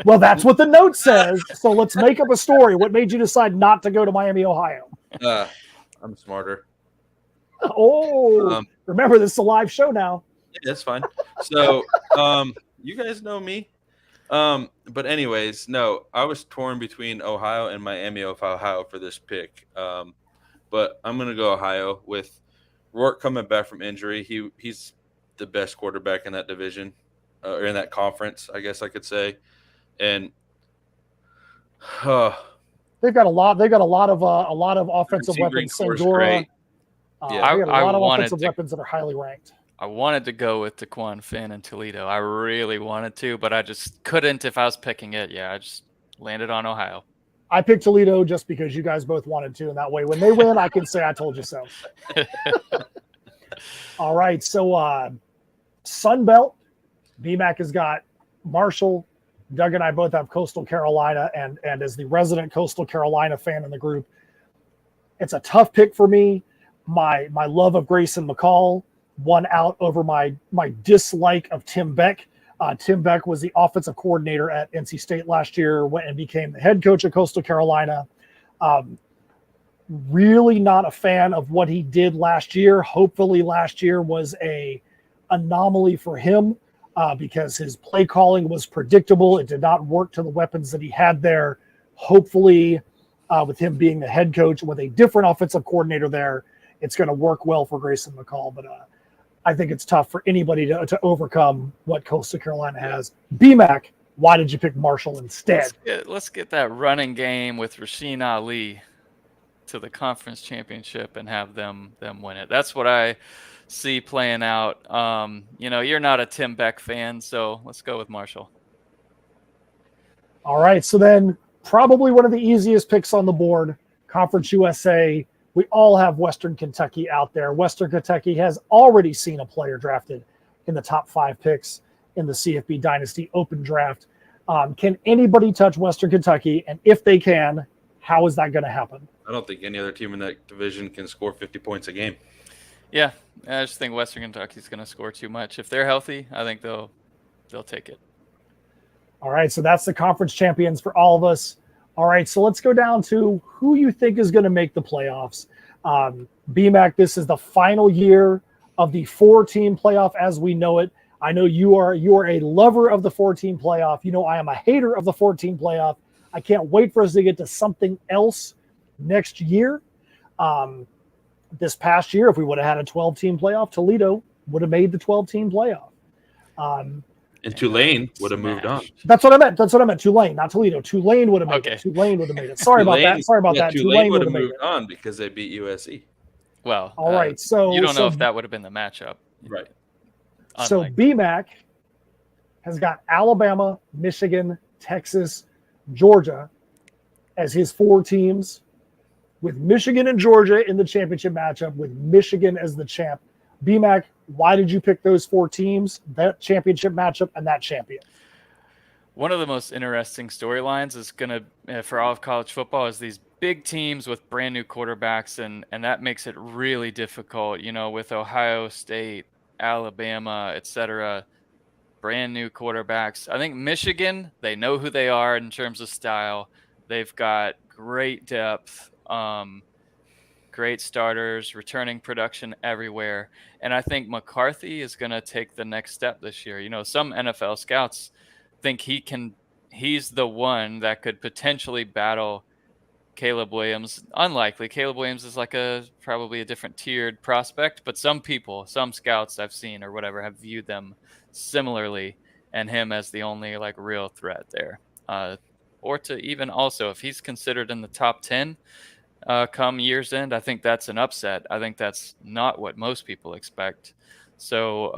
well, that's what the note says. So let's make up a story. What made you decide not to go to Miami, Ohio? I'm smarter. Oh, remember, this is a live show now. Yeah, that's fine. So you guys know me. But anyways, no, I was torn between Ohio and Miami of Ohio for this pick. But I'm going to go Ohio with Rourke coming back from injury. He's the best quarterback in that division, or in that conference, I guess I could say. And they've got a lot of offensive weapons. Sandora. Yeah, they got a lot of offensive weapons that are highly ranked. I wanted to go with DeQuan Finn and Toledo. I really wanted to, but I just couldn't if I was picking it. Yeah, I just landed on Ohio. I picked Toledo just because you guys both wanted to, and that way when they win, I can say I told you so. All right, so Sun Belt, BMAC has got Marshall. Doug and I both have Coastal Carolina, and as the resident Coastal Carolina fan in the group, it's a tough pick for me. My love of Grayson McCall won out over my dislike of Tim Beck. Tim Beck was the offensive coordinator at NC State last year, went and became the head coach at Coastal Carolina. Really not a fan of what he did last year. Hopefully last year was a anomaly for him because his play calling was predictable. It did not work to the weapons that he had there. Hopefully with him being the head coach with a different offensive coordinator there, it's going to work well for Grayson McCall. But I think it's tough for anybody to overcome what Coastal Carolina has. BMAC, why did you pick Marshall instead? Let's get that running game with Rasheen Ali to the conference championship and have them win it. That's what I see playing out. You're not a Tim Beck fan, so let's go with Marshall. All right, so then probably one of the easiest picks on the board, Conference USA. We all have Western Kentucky out there. Western Kentucky has already seen a player drafted in the top 5 picks in the CFB Dynasty Open Draft. Can anybody touch Western Kentucky? And if they can, how is that going to happen? I don't think any other team in that division can score 50 points a game. Yeah, I just think Western Kentucky's going to score too much. If they're healthy, I think they'll take it. All right, so that's the conference champions for all of us. All right, so let's go down to who you think is going to make the playoffs. BMAC, this is the final year of the 4-team playoff as we know it. I know you are a lover of the 4-team playoff. You know I am a hater of the 4-team playoff. I can't wait for us to get to something else next year. This past year, if we would have had a 12-team playoff, Toledo would have made the 12-team playoff. And Tulane would have moved on. That's what I meant. Tulane, not Toledo. Tulane would have made it. Tulane would have made it. Sorry about that. Tulane would have moved on because they beat USC. Well, all right. So you don't know if that would have been the matchup. Right. So BMAC has got Alabama, Michigan, Texas, Georgia as his 4 teams, with Michigan and Georgia in the championship matchup, with Michigan as the champ. BMAC, why did you pick those 4 teams, that championship matchup, and that champion? One of the most interesting storylines is going to, for all of college football, is these big teams with brand new quarterbacks, and that makes it really difficult, with Ohio State, Alabama, etc., brand new quarterbacks. I think Michigan, they know who they are in terms of style. They've got great depth. Great starters, returning production everywhere. And I think McCarthy is going to take the next step this year. Some NFL scouts think he's the one that could potentially battle Caleb Williams. Unlikely. Caleb Williams is probably a different tiered prospect, but some scouts I've seen or whatever have viewed them similarly, and him as the only real threat there. Or to even also, if he's considered in the top 10, come year's end, I think that's an upset. I think that's not what most people expect. So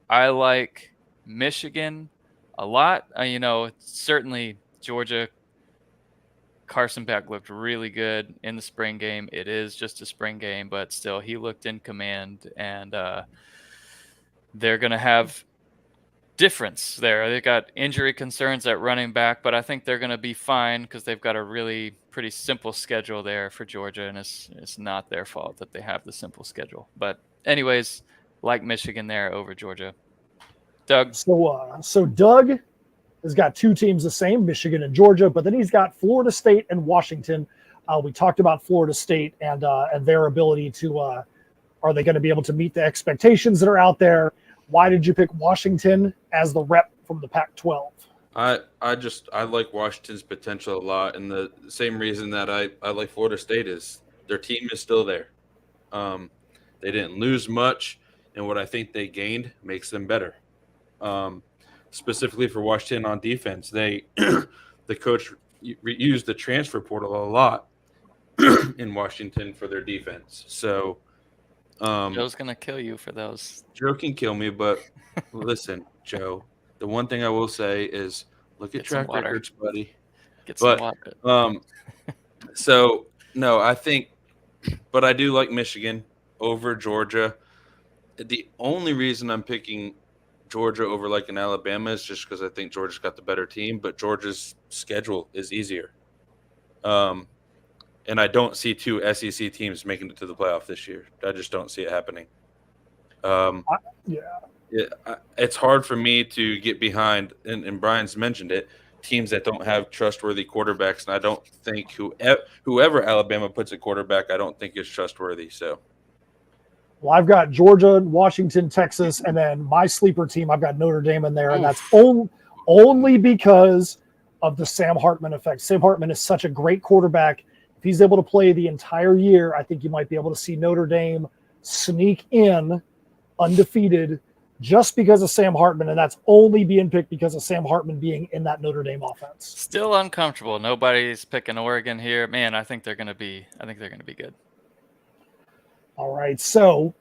I like Michigan a lot. Certainly Georgia Carson Beck looked really good in the spring game. It is just a spring game, but still, he looked in command, and they're going to have difference there. They got injury concerns at running back, but I think they're going to be fine because they've got a really pretty simple schedule there for Georgia, and it's not their fault that they have the simple schedule. But anyways, like Michigan there over Georgia. Doug? So Doug has got two teams the same, Michigan and Georgia, but then he's got Florida State and Washington. We talked about Florida State and their ability to, are they going to be able to meet the expectations that are out there? Why did you pick Washington as the rep from the Pac-12? I like Washington's potential a lot, and the same reason that I like Florida State is their team is still there. They didn't lose much, and what I think they gained makes them better. Specifically for Washington on defense, the coach used the transfer portal a lot in Washington for their defense. So Joe's gonna kill you for those. Joe can kill me, but listen, Joe. The one thing I will say is look at track records, buddy. Get some water. So no, I think, but I do like Michigan over Georgia. The only reason I'm picking Georgia over like an Alabama is just because I think Georgia's got the better team, but Georgia's schedule is easier. And I don't see two SEC teams making it to the playoff this year. I just don't see it happening. It's hard for me to get behind, and Brian's mentioned it, teams that don't have trustworthy quarterbacks, and I don't think whoever Alabama puts at quarterback, I don't think is trustworthy. So. Well, I've got Georgia, Washington, Texas, and then my sleeper team, I've got Notre Dame in there, and that's only because of the Sam Hartman effect. Sam Hartman is such a great quarterback. If he's able to play the entire year, I think you might be able to see Notre Dame sneak in undefeated just because of Sam Hartman, and that's only being picked because of Sam Hartman being in that Notre Dame offense. Still uncomfortable. Nobody's picking Oregon here. Man, I think they're going to be good. All right, so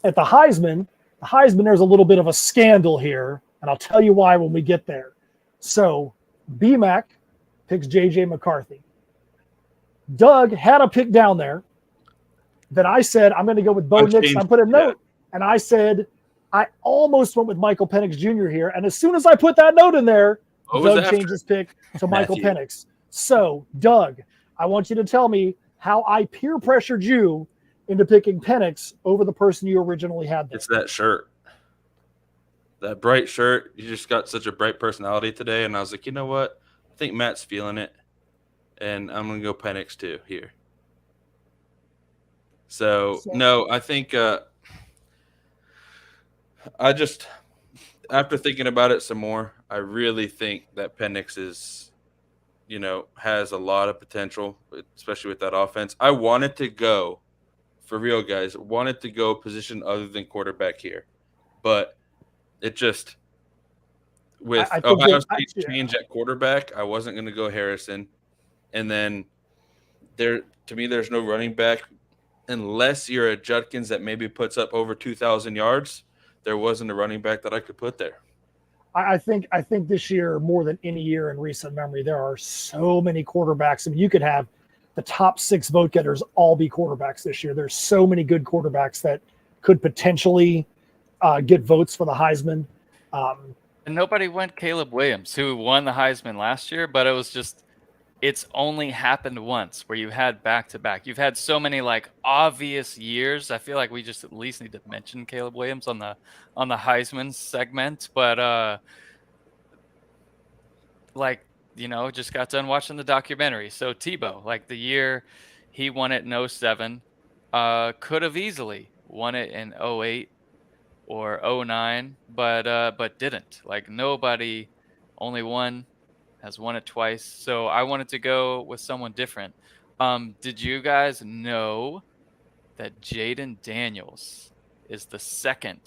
at the Heisman, there's a little bit of a scandal here, and I'll tell you why when we get there. So BMAC picks J.J. McCarthy. Doug had a pick down there that I said, I'm going to go with Bo Nix. I put a note, and I said, I almost went with Michael Penix Jr. here, and as soon as I put that note in there, Doug changed his pick to Michael Penix. So, Doug, I want you to tell me how I peer pressured you into picking Penix over the person you originally had there. It's that shirt. That bright shirt. You just got such a bright personality today. And I was like, you know what? I think Matt's feeling it. And I'm going to go Penix too here. So, no, I think I just, after thinking about it some more, I really think that Penix is, has a lot of potential, especially with that offense. I wanted to go, for real, guys, wanted to go position other than quarterback here. But it just, with Ohio State's change at quarterback, I wasn't going to go Harrison. And then to me, there's no running back unless you're a Judkins that maybe puts up over 2,000 yards. There wasn't a running back that I could put there. I think this year, more than any year in recent memory, there are so many quarterbacks. I mean, you could have the top 6 vote getters all be quarterbacks this year. There's so many good quarterbacks that could potentially get votes for the Heisman. And nobody went Caleb Williams, who won the Heisman last year, but it was just, it's only happened once where you had back-to-back. You've had so many obvious years. I feel like we just at least need to mention Caleb Williams on the Heisman segment. But just got done watching the documentary. So Tebow, the year he won it in 2007, could have easily won it in 2008 or 2009, but didn't. Nobody, only one has won it twice. So I wanted to go with someone different. Did you guys know that Jaden Daniels is the second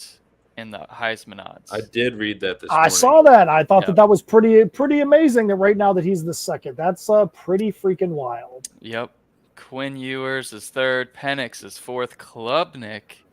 in the Heisman odds? I did read that this morning. I saw that. I thought that was pretty amazing that right now that he's the second. That's pretty freaking wild. Yep. Quinn Ewers is third. Penix is fourth. Klubnik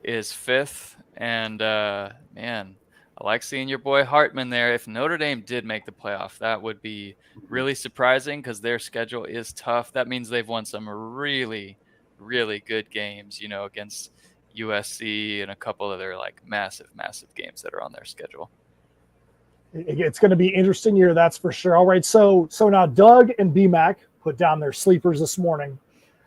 is fifth. And, man, I like seeing your boy Hartman there. If Notre Dame did make the playoff, that would be really surprising because their schedule is tough. That means they've won some really, really good games, against USC and a couple of their like massive, massive games that are on their schedule. It's going to be an interesting year, that's for sure. All right, so now Doug and BMAC put down their sleepers this morning.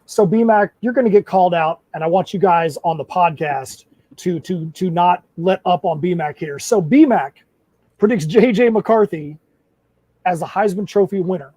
So BMAC, you're going to get called out, and I want you guys on the podcast to not let up on BMAC here. So BMAC predicts J.J. McCarthy as a Heisman Trophy winner.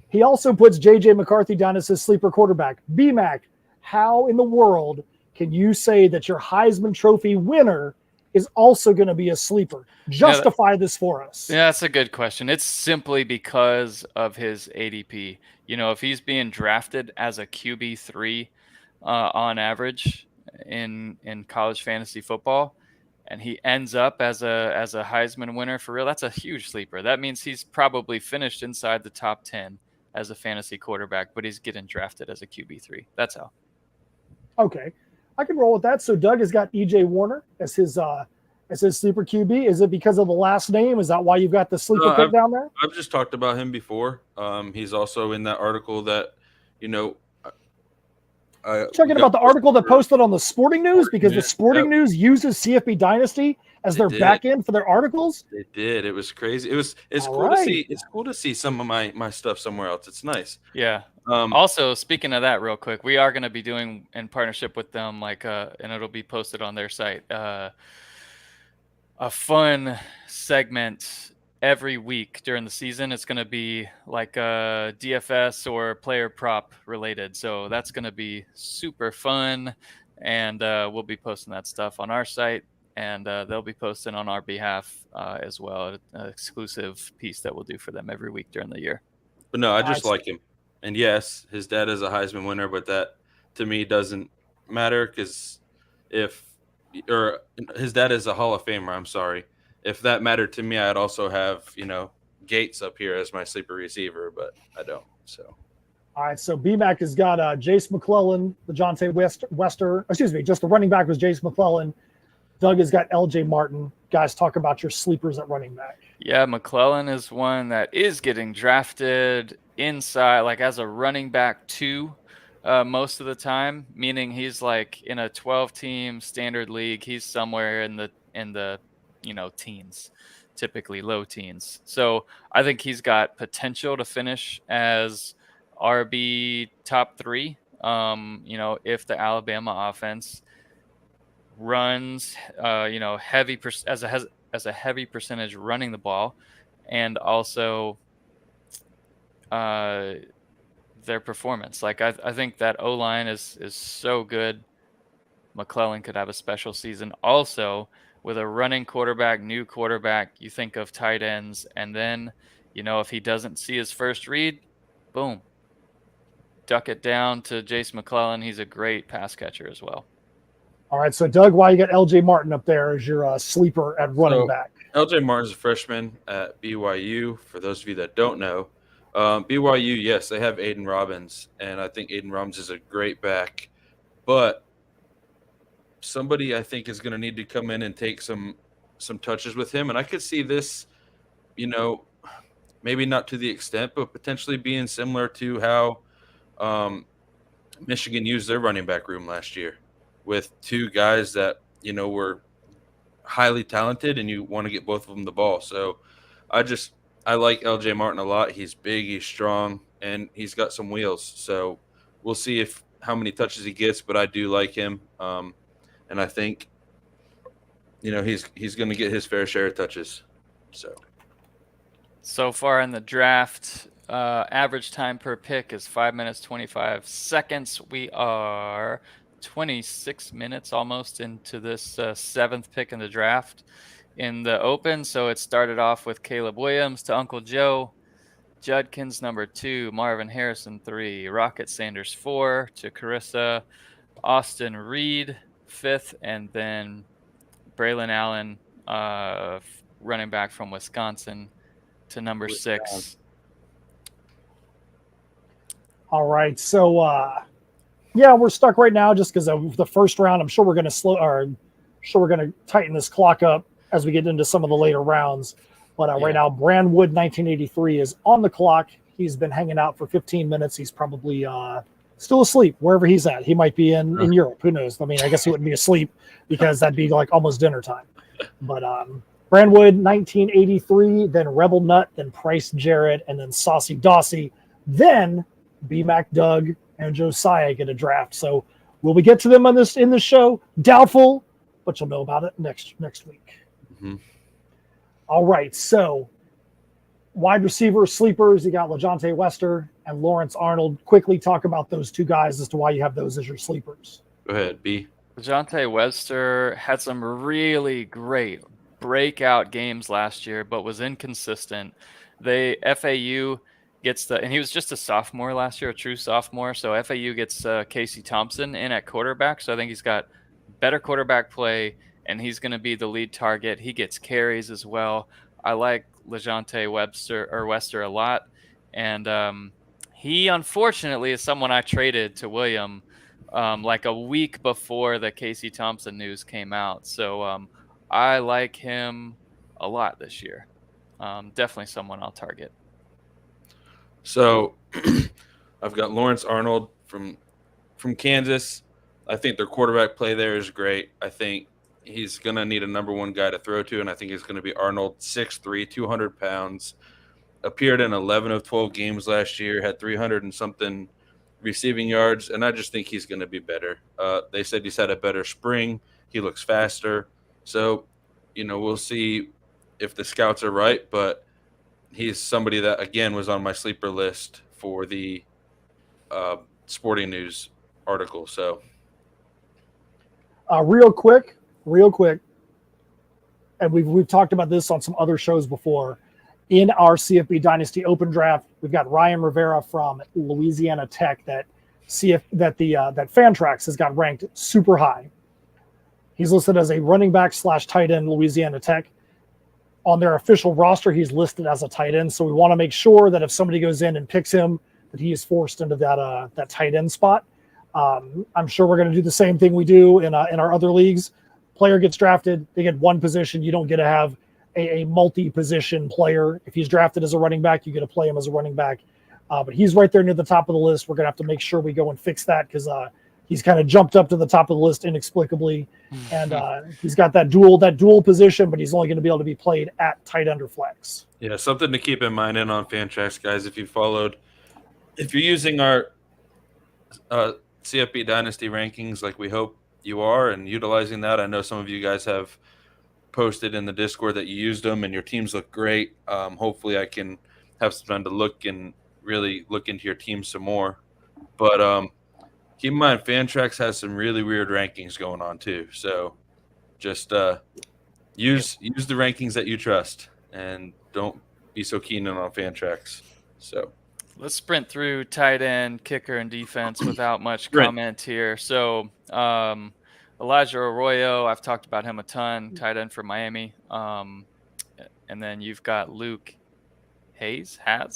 He also puts J.J. McCarthy down as his sleeper quarterback. BMAC, how in the world can you say that your Heisman Trophy winner is also going to be a sleeper? Justify this for us. Yeah, that's a good question. It's simply because of his ADP. If he's being drafted as a QB3 on average in college fantasy football, and he ends up as a Heisman winner for real, that's a huge sleeper. That means he's probably finished inside the top 10 as a fantasy quarterback, but he's getting drafted as a QB3. That's how. Okay, I can roll with that. So Doug has got E.J. Warner as his sleeper QB. Is it because of the last name? Is that why you've got the sleeper pick down there? I've just talked about him before. He's also in that article that, talking about the article that posted on the Sporting News, because the Sporting News uses CFBDynasty as their back end for their articles. They did. It was crazy. It's cool right. to see. It's cool to see some of my stuff somewhere else. It's nice. Yeah. Also, speaking of that, real quick, we are going to be doing in partnership with them, and it'll be posted on their site, a fun segment every week during the season. It's going to be like DFS or player prop related. So that's going to be super fun. And we'll be posting that stuff on our site, and they'll be posting on our behalf as well, an exclusive piece that we'll do for them every week during the year. But no, I just like him. And yes, his dad is a Heisman winner, but that to me doesn't matter because his dad is a Hall of Famer. I'm sorry. If that mattered to me, I'd also have, Gates up here as my sleeper receiver, but I don't. So, all right. So BMAC has got Jace McClellan, the Jonte Wester. Excuse me, just the running back was Jace McClellan. Doug has got L.J. Martin. Guys, talk about your sleepers at running back. Yeah, McClellan is one that is getting drafted inside, like as a running back 2 most of the time, meaning he's like in a 12-team standard league. He's somewhere in the teens, typically low teens. So I think he's got potential to finish as RB top 3. If the Alabama offense runs, heavy as a heavy percentage running the ball, and also their performance. Like I think that O-line is so good. McClellan could have a special season. Also, with a running quarterback, new quarterback, you think of tight ends, and then, if he doesn't see his first read, boom, duck it down to Jace McClellan. He's a great pass catcher as well. All right, so Doug, why you got L.J. Martin up there as your sleeper at running back? L.J. Martin's a freshman at BYU. For those of you that don't know, BYU, yes, they have Aiden Robbins, and I think Aiden Robbins is a great back, but somebody I think is going to need to come in and take some touches with him. And I could see this, maybe not to the extent, but potentially being similar to how Michigan used their running back room last year with 2 guys that, were highly talented, and you want to get both of them the ball. So I like LJ Martin a lot. He's big, he's strong, and he's got some wheels. So we'll see how many touches he gets, but I do like him. And I think, he's going to get his fair share of touches. So far in the draft, average time per pick is 5 minutes, 25 seconds. We are 26 minutes almost into this 7th pick in the draft in the open. So it started off with Caleb Williams to Uncle Joe, Judkins number 2, Marvin Harrison 3, Rocket Sanders 4 to Carissa, Austin Reed 5th, and then Braylon Allen, running back from Wisconsin, to number 6. All right, so we're stuck right now just because of the first round. I'm sure we're going to tighten this clock up. as we get into some of the later rounds. But Yeah. right now, Brandwood 1983 is on the clock. He's been hanging out for 15 minutes. He's probably still asleep wherever he's at. He might be in Europe. Who knows? I mean, I guess he wouldn't be asleep because that'd be like almost dinner time. But Brandwood 1983, then Rebel Nut, then Price Jarrett, and then Saucy Dossie. Then BMAC Doug and Josiah get a draft. So will we get to them in this show? Doubtful, but you'll know about it next week. Mm-hmm. All right, so wide receiver sleepers, you got LeJohntay Wester and Lawrence Arnold. Quickly talk about those two guys as to why you have those as your sleepers. Go ahead, B. LeJohntay Wester had some really great breakout games last year, but was inconsistent. FAU gets and he was just a sophomore last year, a true sophomore. So FAU gets Casey Thompson in at quarterback. So I think he's got better quarterback play, and he's going to be the lead target. He gets carries as well. I like LeJohntay Wester a lot, and he unfortunately is someone I traded to William like a week before the Casey Thompson news came out. So I like him a lot this year. Definitely someone I'll target. So I've got Lawrence Arnold from Kansas. I think their quarterback play there is great. I think he's going to need a number one guy to throw to, and I think it's going to be Arnold, 6'3", 200 pounds. Appeared in 11 of 12 games last year, had 300 and something receiving yards, and I just think he's going to be better. They said he's had a better spring. He looks faster. So, we'll see if the scouts are right, but he's somebody that, again, was on my sleeper list for the Sporting News article. So, real quick, and we've talked about this on some other shows before. In our CFB Dynasty Open Draft, we've got Ryan Rivera from Louisiana Tech that Fantrax has got ranked super high. He's listed as a running back / tight end Louisiana Tech. On their official roster, he's listed as a tight end. So we want to make sure that if somebody goes in and picks him, that he is forced into that tight end spot. I'm sure we're going to do the same thing we do in our other leagues. Player gets drafted, they get one position. You don't get to have a multi-position player. If he's drafted as a running back, you get to play him as a running back. But he's right there near the top of the list. We're going to have to make sure we go and fix that because he's kind of jumped up to the top of the list inexplicably. And he's got that dual position, but he's only going to be able to be played at tight end or flex. Yeah, something to keep in mind on Fantrax, guys. If you're using our CFB Dynasty rankings like we hope you are and utilizing that, I know some of you guys have posted in the Discord that you used them and your teams look great. Hopefully I can have some time to look and really look into your team some more. But keep in mind, Fantrax has some really weird rankings going on too. So just use the rankings that you trust and don't be so keen on Fantrax. So let's sprint through tight end, kicker, and defense without much comment here. So Elijah Arroyo, I've talked about him a ton, tight end for Miami. And then you've got Luke Hayes. I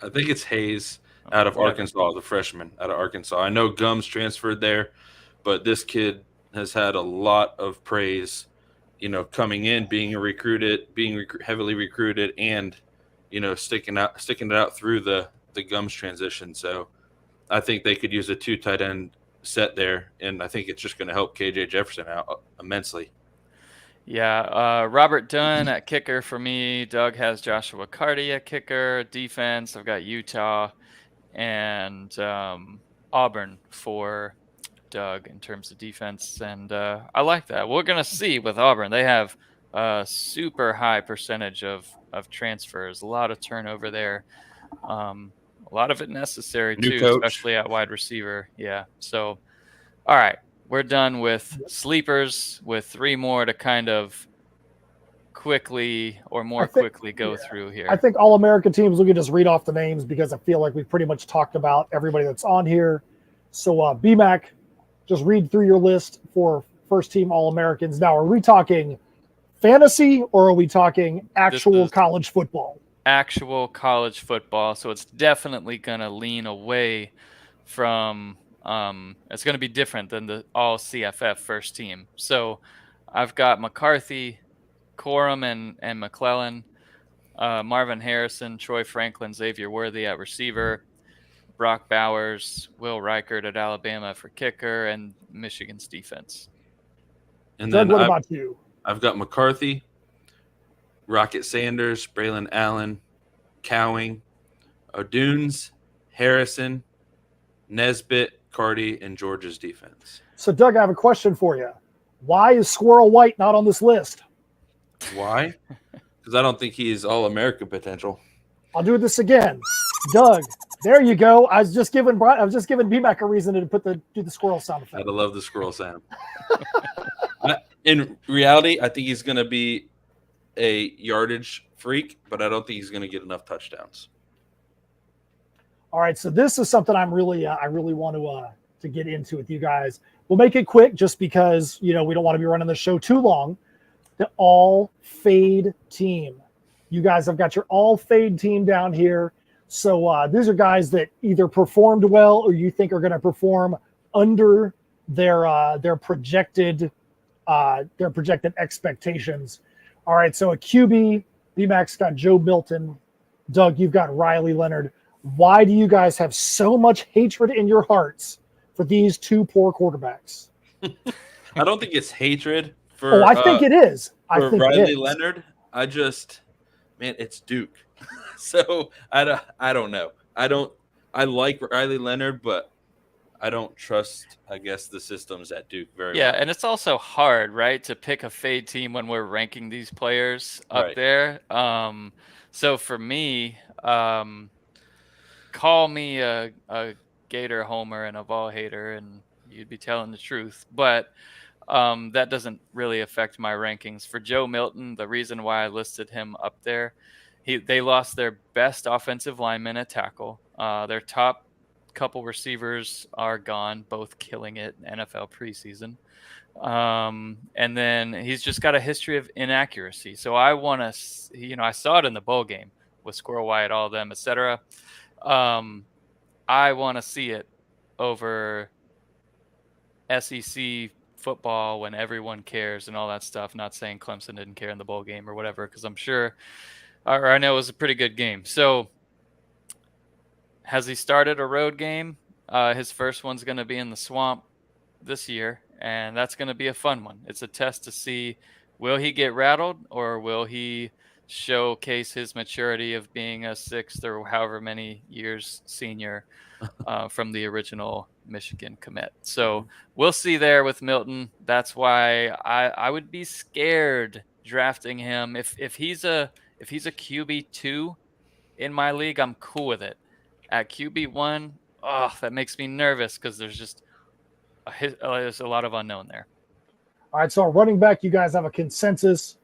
think it's Hayes out of Arkansas, the freshman out of Arkansas. I know Gums transferred there, but this kid has had a lot of praise, coming in, being heavily recruited, and sticking it out through the Gums transition. So I think they could use a 2 tight end set there, and I think it's just going to help KJ Jefferson out immensely. Yeah, Robert Dunn at kicker for me. Doug has Joshua Carty at kicker. Defense, I've got Utah and Auburn for Doug in terms of defense, and I like that. We're going to see with Auburn. They have a super high percentage of transfers, a lot of turnover there. A lot of it necessary New too, coach. Especially at wide receiver. Yeah. So, all right, we're done with sleepers with 3 more to kind of quickly go through here. I think all American teams, we can just read off the names because I feel like we've pretty much talked about everybody that's on here. So BMAC, just read through your list for first team All-Americans. Now, are we talking fantasy or are we talking actual college football? Actual college football. So it's definitely going to lean away from it's going to be different than the all CFF first team. So I've got McCarthy, Corum and McClellan, Marvin Harrison, Troy Franklin, Xavier Worthy at receiver, Brock Bowers, Will Reichert at Alabama for kicker, and Michigan's defense. And Doug, then what about you? I've got McCarthy, Rocket Sanders, Braylon Allen, Cowing, O'Dunes, Harrison, Nesbitt, Cardi, and Georgia's defense. So, Doug, I have a question for you. Why is Squirrel White not on this list? Why? Because I don't think he's all-American potential. I'll do this again. Doug, there you go. I was just giving BMAC a reason to do the squirrel sound effect. I love the squirrel sound. In reality, I think he's going to be a yardage freak, but I don't think he's going to get enough touchdowns. All right, so this is something I really want to get into with you guys. We'll make it quick just because, we don't want to be running the show too long. The all fade team. You guys have got your all fade team down here. So these are guys that either performed well or you think are going to perform under their projected expectations. All right, so a QB, BMAX got Joe Milton. Doug, you've got Riley Leonard. Why do you guys have so much hatred in your hearts for these two poor quarterbacks? I don't think it's hatred for. I think it is. For Riley Leonard, it's Duke. So I don't know. I like Riley Leonard, but I don't trust, I guess, the systems at Duke very Yeah, much. and it's also hard, right, to pick a fade team when we're ranking these players up there. So for me, call me a Gator homer and a Vol hater, and you'd be telling the truth. But that doesn't really affect my rankings. For Joe Milton, the reason why I listed him up there, they lost their best offensive lineman at tackle. Their top couple receivers are gone, both killing it in NFL preseason. And then he's just got a history of inaccuracy. So I want to, I saw it in the bowl game with Squirrel White, all of them, etc. I want to see it over SEC football when everyone cares and all that stuff. Not saying Clemson didn't care in the bowl game or whatever, because I'm sure, or I know it was a pretty good game. So has he started a road game? His first one's going to be in the Swamp this year, and that's going to be a fun one. It's a test to see, will he get rattled or will he showcase his maturity of being a sixth or however many years senior from the original Michigan commit. So we'll see there with Milton. That's why I would be scared drafting him. If he's a QB2 in my league, I'm cool with it. At QB1, that makes me nervous because there's just there's a lot of unknown there. All right, so our running back, you guys have a consensus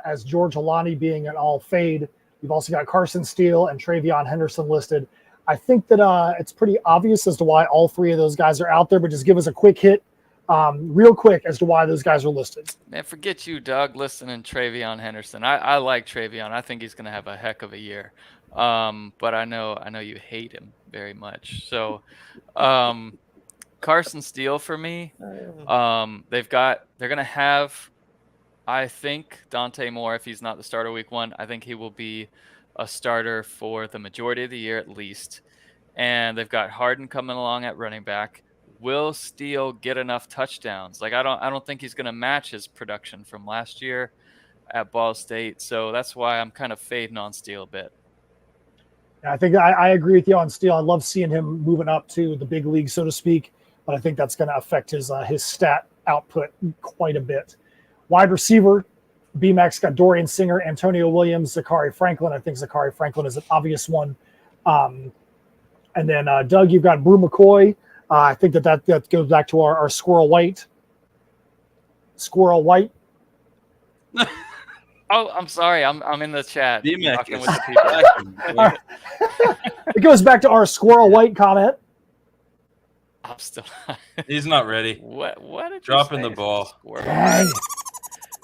as George Halani being an all fade. You've also got Carson Steele and Travion Henderson listed. I think that it's pretty obvious as to why all three of those guys are out there, but just give us a quick hit, real quick, as to why those guys are listed. Man, forget you, Doug, listening to Travion Henderson. I like Travion. I think he's going to have a heck of a year. But I know you hate him very much. So Carson Steele for me, they're going to have, I think, Dante Moore, if he's not the starter week 1, I think he will be a starter for the majority of the year at least. And they've got Harden coming along at running back. Will Steele get enough touchdowns? Like, I don't think he's going to match his production from last year at Ball State. So that's why I'm kind of fading on Steele a bit. I think I agree with you on Steele. I love seeing him moving up to the big league, so to speak, but I think that's going to affect his stat output quite a bit. Wide receiver, BMAX got Dorian Singer, Antonio Williams, Zachary Franklin. I think Zachary Franklin is an obvious one. And then Doug, you've got Brew McCoy. I think that goes back to our Squirrel White. Squirrel White. Oh, I'm sorry. I'm in the chat. Talking with the people. It goes back to our Squirrel White comment. I'm still. He's not ready. What did you Dropping say? the ball. Dang.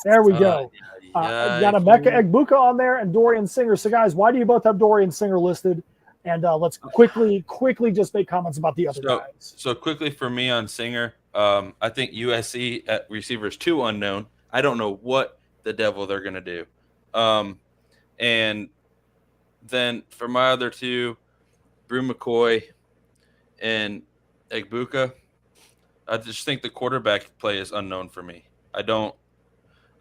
There we go. You got a Mecca Egbuka on there and Dorian Singer. So, guys, why do you both have Dorian Singer listed? And let's quickly just make comments about the other guys. So quickly for me on Singer, I think USC at receiver is too unknown. I don't know what the devil they're going to do. And then for my other two, Brew McCoy and Egbuka, I just think the quarterback play is unknown for me.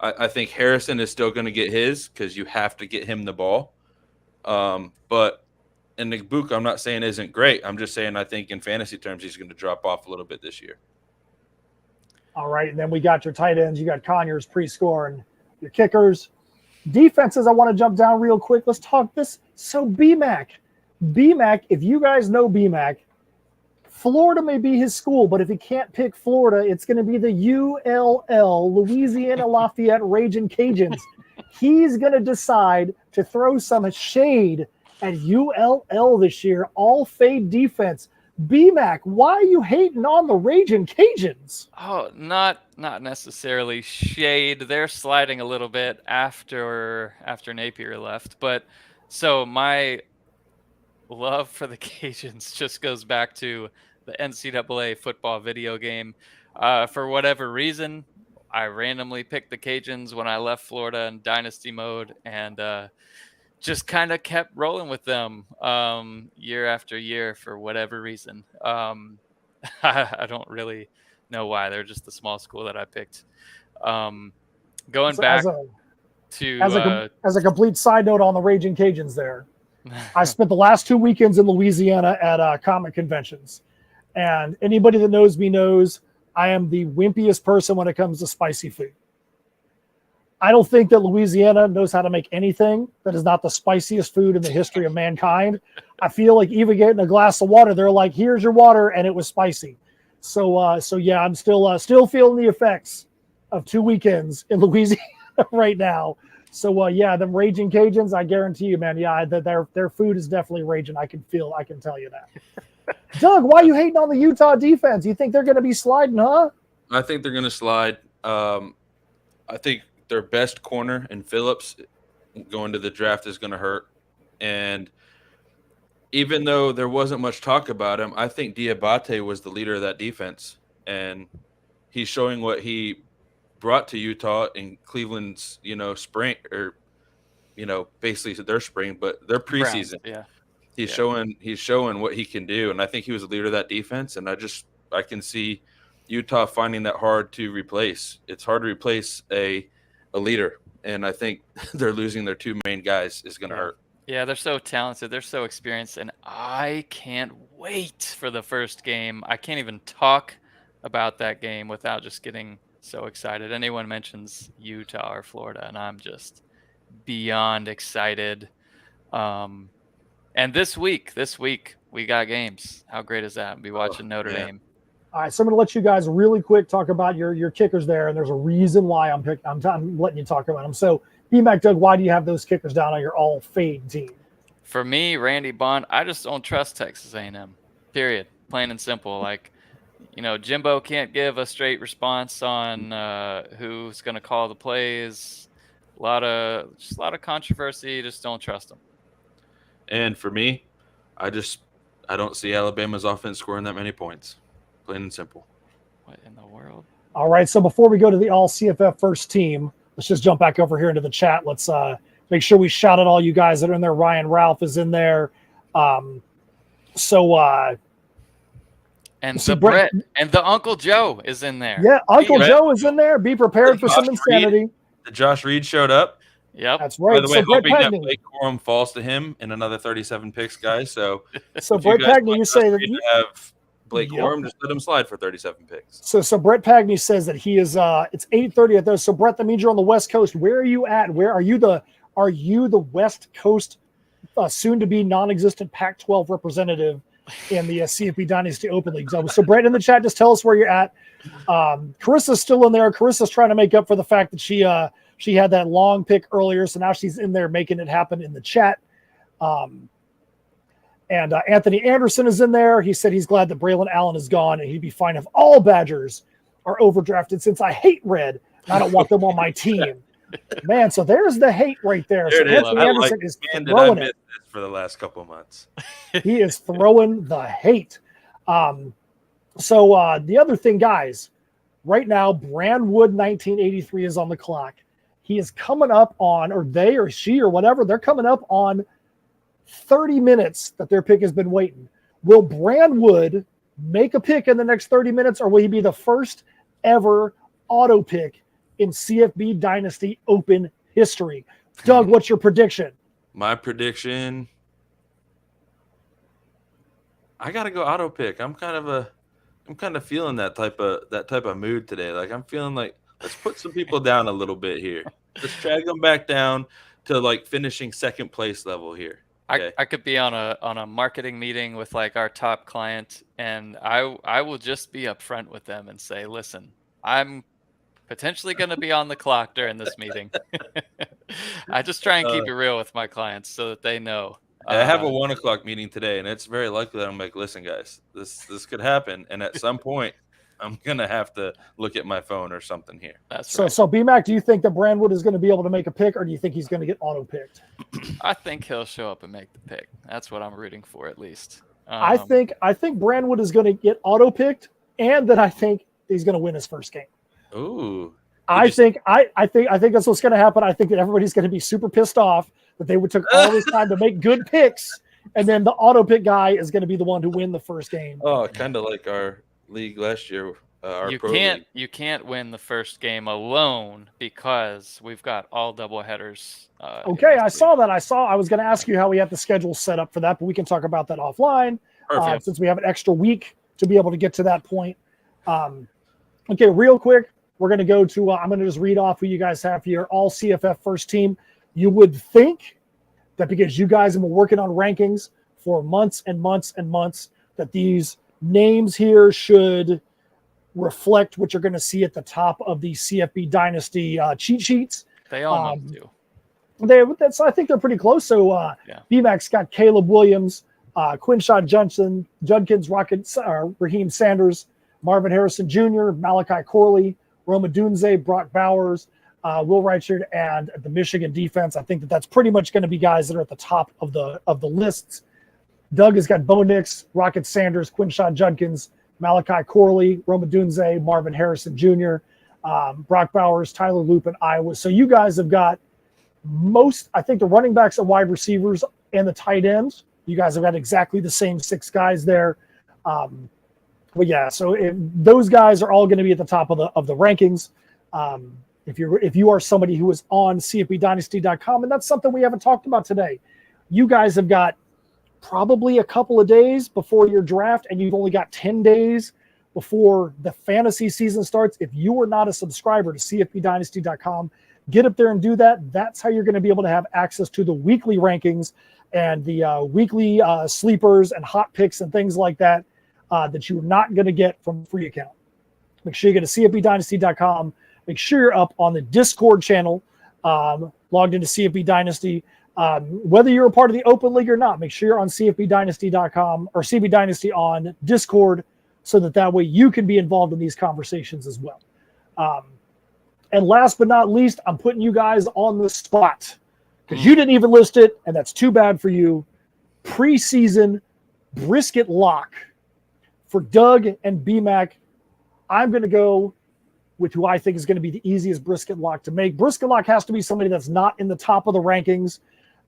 I think Harrison is still going to get his because you have to get him the ball. But and Egbuka, I'm not saying isn't great. I'm just saying I think in fantasy terms he's going to drop off a little bit this year. All right, and then we got your tight ends. You got Conyers, Prescore, and your kickers. Defenses, I want to jump down real quick. Let's talk this. So BMAC, if you guys know BMAC, Florida may be his school, but if he can't pick Florida, it's going to be the ULL, Louisiana Lafayette Ragin' Cajuns. He's going to decide to throw some shade at ULL this year, all fade defense. BMAC, why are you hating on the Ragin' Cajuns? Oh, not necessarily shade. They're sliding a little bit after Napier left, but so my love for the Cajuns just goes back to the NCAA football video game. For whatever reason, I randomly picked the Cajuns when I left Florida in dynasty mode, and just kind of kept rolling with them year after year for whatever reason. I don't really know why. They're just the small school that I picked. Going back as a complete side note on the Raging Cajuns there, I spent the last 2 weekends in Louisiana at comic conventions. And anybody that knows me knows I am the wimpiest person when it comes to spicy food. I don't think that Louisiana knows how to make anything that is not the spiciest food in the history of mankind. I feel like even getting a glass of water, they're like, here's your water, and it was spicy. So yeah, I'm still feeling the effects of 2 weekends in Louisiana right now. So yeah, them Raging Cajuns, I guarantee you, man, yeah, their food is definitely raging. I can tell you that. Doug, why are you hating on the Utah defense? You think they're going to be sliding, huh? I think they're going to slide. I think their best corner in Phillips going to the draft is going to hurt. And even though there wasn't much talk about him, I think Diabate was the leader of that defense. And he's showing what he brought to Utah in Cleveland's, spring, or, basically their spring, but their preseason. Yeah. He's showing what he can do. And I think he was the leader of that defense. And I can see Utah finding that hard to replace. It's hard to replace a leader, and I think they're losing their two main guys is going to hurt. Yeah, they're so talented. They're so experienced, and I can't wait for the first game. I can't even talk about that game without just getting so excited. Anyone mentions Utah or Florida, and I'm just beyond excited. And this week we got games. How great is that? We'll be watching Notre Dame. All right, so I'm going to let you guys really quick talk about your kickers there, and there's a reason why I'm letting you talk about them. So, BMAC, Doug, why do you have those kickers down on your all-fade team? For me, Randy Bond, I just don't trust Texas A&M, period, plain and simple. Like, Jimbo can't give a straight response on who's going to call the plays. A lot of controversy, just don't trust him. And for me, I don't see Alabama's offense scoring that many points. Plain and simple. What in the world? All right, so before we go to the all CFF first team, let's just jump back over here into the chat. Let's make sure we shout out all you guys that are in there. Ryan Ralph is in there. And Brett and the Uncle Joe is in there. Yeah, Uncle Joe is in there. Be prepared for some insanity. Josh Reed showed up. Yep. That's right. By the way, hoping that Blake Corum falls to him in another 37 picks, guys. So Brett Pagney, you say that you have Blake Corum, just let him slide for 37 picks. So Brett Pagney says that he is it's 8:30 at those. So Brett, that means you're on the West Coast. Where are you at? Where are you the West Coast soon to be non-existent Pac-12 representative in the CFB Dynasty Open League? So Brett, in the chat, just tell us where you're at. Carissa's still in there. Carissa's trying to make up for the fact that she had that long pick earlier, so now she's in there making it happen in the chat. And Anthony Anderson is in there. He said he's glad that Braylon Allen is gone, and he'd be fine if all Badgers are overdrafted since I hate red and I don't want them on my team. Man, so there's the hate right there. So Anthony Anderson is throwing it for the last couple of months. He is throwing the hate. So the other thing, guys, right now, Brandwood 1983 is on the clock. he is coming up on, or they or she or whatever, they're coming up on 30 minutes that their pick has been waiting. Will Brandwood make a pick in the next 30 minutes, or will he be the first ever auto pick in CFB Dynasty Open history? Doug, what's your prediction? My prediction, I gotta go auto pick. I'm kind of feeling that type of mood today. Like I'm feeling like let's put some people down a little bit here. Let's drag them back down to like finishing second place level here. Okay. I could be on a marketing meeting with like our top client, and I will just be upfront with them and say, listen, I'm potentially going to be on the clock during this meeting. I just try and keep it real with my clients so that they know. I have a 1:00 meeting today, and it's very likely that I'm like, listen, guys, this could happen, and at some point, I'm gonna have to look at my phone or something here. That's right. So BMAC, do you think that Brandwood is going to be able to make a pick, or do you think he's going to get auto picked? I think he'll show up and make the pick. That's what I'm rooting for, at least. I think Brandwood is going to get auto picked, and then I think he's going to win his first game. Ooh. I think that's what's going to happen. I think that everybody's going to be super pissed off that they took all this time to make good picks, and then the auto pick guy is going to be the one to win the first game. Oh, kind of like our league last year. You can't win the first game alone because we've got all double headers. Okay, I saw that. I was going to ask you how we have the schedule set up for that, but we can talk about that offline since we have an extra week to be able to get to that point. Okay, real quick, we're going to go to I'm going to just read off who you guys have here. All CFF first team. You would think that because you guys have been working on rankings for months and months and months, that these names here should reflect what you're going to see at the top of the CFB Dynasty cheat sheets. They all do. I think they're pretty close. So BMAC's got Caleb Williams, Quinshon Judkins, Raheem Sanders, Marvin Harrison Jr., Malachi Corley, Roma Dunze, Brock Bowers, Will Reichard, and the Michigan defense. I think that's pretty much going to be guys that are at the top of the lists. Doug has got Bo Nix, Rocket Sanders, Quinshon Judkins, Malachi Corley, Roma Dunze, Marvin Harrison Jr., Brock Bowers, Tyler Loop, and Iowa. So you guys have got I think the running backs and wide receivers and the tight ends. You guys have got exactly the same 6 guys there. But yeah, so those guys are all going to be at the top of the rankings. If you are somebody who is on CFBDynasty.com, and that's something we haven't talked about today, you guys have got probably a couple of days before your draft, and you've only got 10 days before the fantasy season starts. If you are not a subscriber to CFBDynasty.com, get up there and do that. That's how you're going to be able to have access to the weekly rankings and the weekly sleepers and hot picks and things like that that you're not going to get from free account. Make sure you go to CFBDynasty.com. Make sure you're up on the Discord channel, logged into CFB Dynasty. Whether you're a part of the Open League or not, make sure you're on CFBDynasty.com or CFB Dynasty on Discord so that way you can be involved in these conversations as well. And last but not least, I'm putting you guys on the spot because you didn't even list it, and that's too bad for you. Preseason brisket lock for Doug and BMAC. I'm going to go with who I think is going to be the easiest brisket lock to make. Brisket lock has to be somebody that's not in the top of the rankings.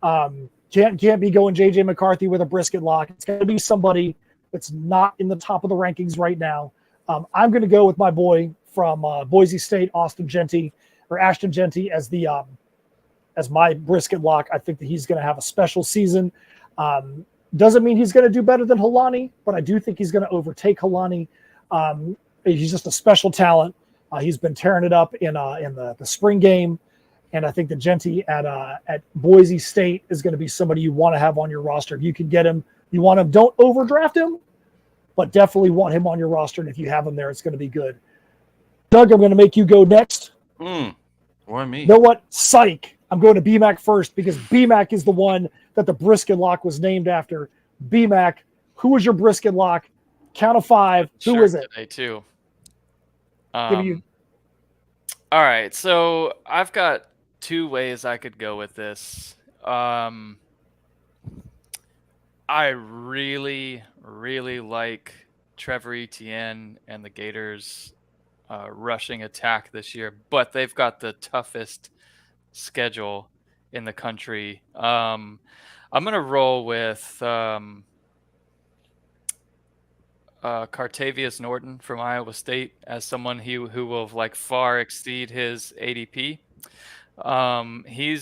Can't be going JJ McCarthy with a brisket lock. It's going to be somebody that's not in the top of the rankings right now. I'm going to go with my boy from Boise State, Ashton Genty, as my brisket lock. I think that he's going to have a special season. Doesn't mean he's going to do better than Helani, but I do think he's going to overtake Helani. He's just a special talent. He's been tearing it up in the spring game, and I think that Genty at Boise State is going to be somebody you want to have on your roster. If you can get him, you want him. Don't overdraft him, but definitely want him on your roster. And if you have him there, it's going to be good. Doug, I'm going to make you go next. Why me? You know what? Psych. I'm going to BMAC first because BMAC is the one that the brisket lock was named after. BMAC, who was your brisket lock? Count of 5. Who is it? Today too. All right, so I've got 2 ways I could go with this. I really, really like Trevor Etienne and the Gators rushing attack this year, but they've got the toughest schedule in the country. I'm going to roll with Cartavius Norton from Iowa State as someone who will like far exceed his ADP.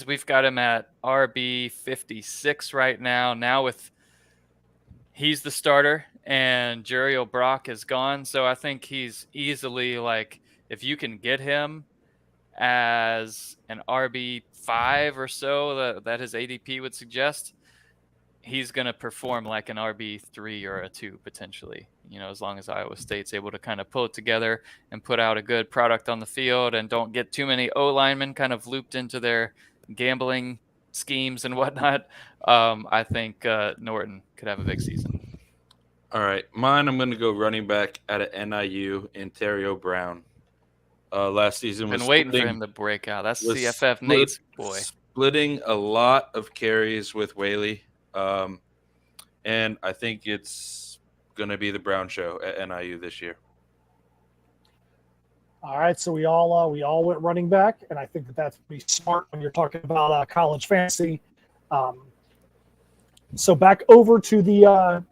We've got him at RB 56 right now. Now he's the starter and Jeriel Brock is gone. So I think he's easily like, if you can get him as an RB5 or so that his ADP would suggest, he's going to perform like an RB3 or a 2 potentially, as long as Iowa State's able to kind of pull it together and put out a good product on the field and don't get too many O linemen kind of looped into their gambling schemes and whatnot. I think Norton could have a big season. All right. Mine, I'm going to go running back out of NIU, Ontario Brown. Last season was been waiting for him to break out. That's CFF Nate's boy. Splitting a lot of carries with Whaley. And I think it's going to be the Brown show at NIU this year. All right, so we all went running back, and I think that's pretty smart when you're talking about college fantasy. So back over to the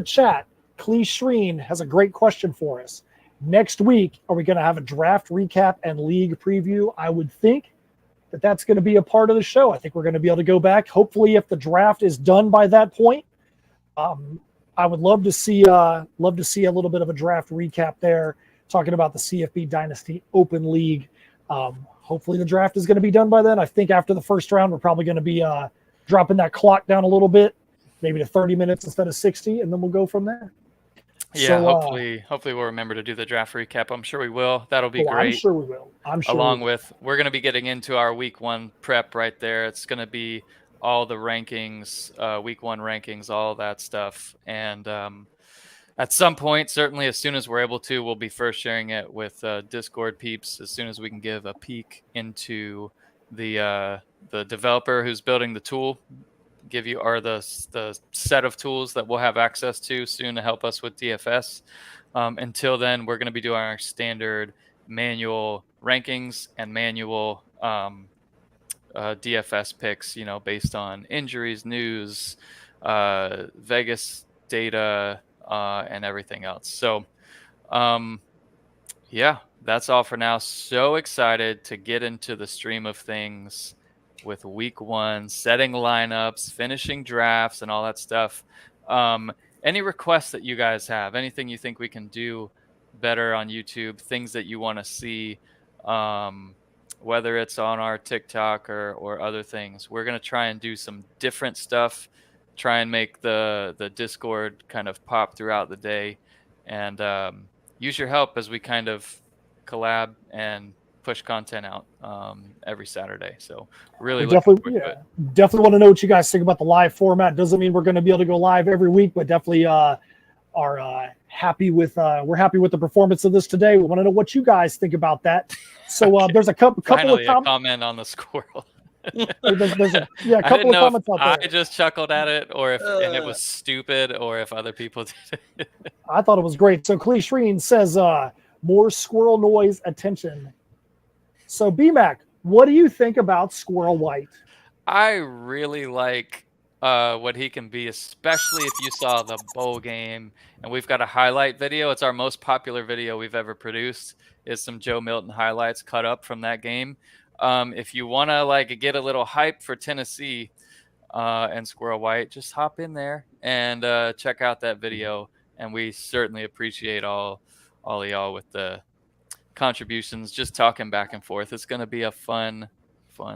chat. Clee Shreen has a great question for us. Next week, are we going to have a draft recap and league preview? I would think that's going to be a part of the show. I think we're going to be able to go back. Hopefully, if the draft is done by that point, I would love to see a little bit of a draft recap there, talking about the CFB Dynasty Open League. Hopefully, the draft is going to be done by then. I think after the first round, we're probably going to be dropping that clock down a little bit, maybe to 30 minutes instead of 60, and then we'll go from there. Yeah, so, hopefully we'll remember to do the draft recap. I'm sure we will. That'll be great. I'm sure we will. Along with, we're going to be getting into our week 1 prep right there. It's going to be all the rankings, week 1 rankings, all that stuff. And at some point, certainly as soon as we're able to, we'll be first sharing it with Discord peeps as soon as we can give a peek into the developer who's building the tool. Give you the set of tools that we'll have access to soon to help us with DFS. Until then, we're going to be doing our standard manual rankings and manual DFS picks, based on injuries, news, Vegas data, and everything else. So, yeah, that's all for now. So excited to get into the stream of things with week 1, setting lineups, finishing drafts, and all that stuff. Any requests that you guys have, anything you think we can do better on YouTube, things that you want to see, whether it's on our TikTok or other things, we're going to try and do some different stuff, try and make the Discord kind of pop throughout the day, and use your help as we kind of collab and push content out every Saturday. So really definitely want to know what you guys think about the live format. Doesn't mean we're going to be able to go live every week, but definitely are happy with the performance of this today. We want to know what you guys think about that. So okay. There's a couple of comment on the squirrel. there's a couple of comments out there. I just chuckled at it, or if and it was stupid, or if other people did it. I thought it was great. So Clee Shreen says more squirrel noise attention. So, BMAC, what do you think about Squirrel White? I really like what he can be, especially if you saw the bowl game. And we've got a highlight video. It's our most popular video we've ever produced, is some Joe Milton highlights cut up from that game. If you want to get a little hype for Tennessee and Squirrel White, just hop in there and check out that video. And we certainly appreciate all of y'all with the contributions, just talking back and forth. It's going to be a fun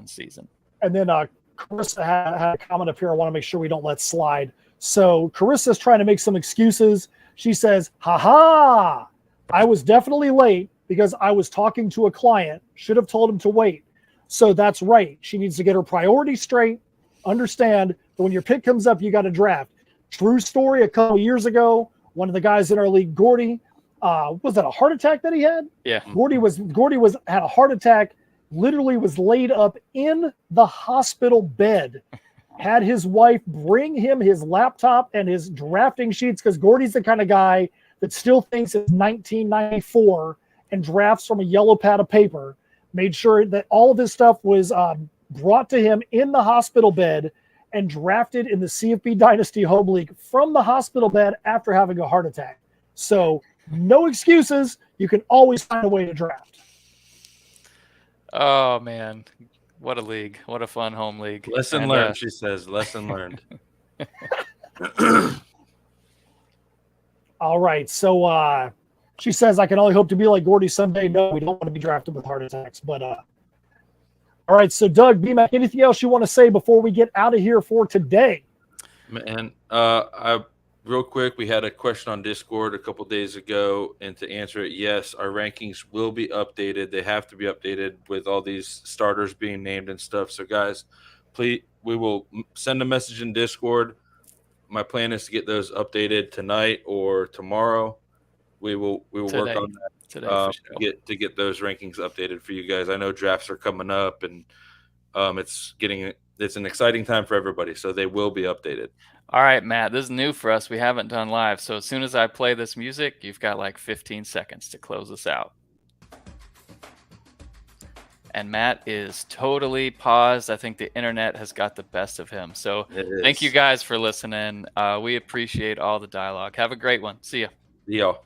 season. And then Carissa had a comment up here I want to make sure we don't let slide. So Carissa's trying to make some excuses. She says, ha, I was definitely late because I was talking to a client. Should have told him to wait. So that's right. She needs to get her priorities straight. Understand that when your pick comes up, you got to draft. True story, a couple years ago, one of the guys in our league, Gordy, was that a heart attack that he had? Yeah. Gordy had a heart attack, literally was laid up in the hospital bed, had his wife bring him his laptop and his drafting sheets, because Gordy's the kind of guy that still thinks it's 1994 and drafts from a yellow pad of paper. made sure that all of his stuff was brought to him in the hospital bed and drafted in the CFB Dynasty Home League from the hospital bed after having a heart attack. So no excuses. You can always find a way to draft. Oh, man. What a league. What a fun home league. Lesson learned, she says. Lesson learned. All right. So she says, I can only hope to be like Gordy someday. No, we don't want to be drafted with heart attacks. But all right. So, Doug, BMAC, anything else you want to say before we get out of here for today? Man, real quick, we had a question on Discord a couple days ago, and to answer it, yes, our rankings will be updated. They have to be updated with all these starters being named and stuff. So, guys, please, we will send a message in Discord. My plan is to get those updated tonight or tomorrow. We will work on that today for sure. to get those rankings updated for you guys. I know drafts are coming up, and it's an exciting time for everybody. So they will be updated. All right, Matt, this is new for us. We haven't done live. So as soon as I play this music, you've got like 15 seconds to close us out. And Matt is totally paused. I think the internet has got the best of him. So thank you guys for listening. We appreciate all the dialogue. Have a great one. See ya. See y'all.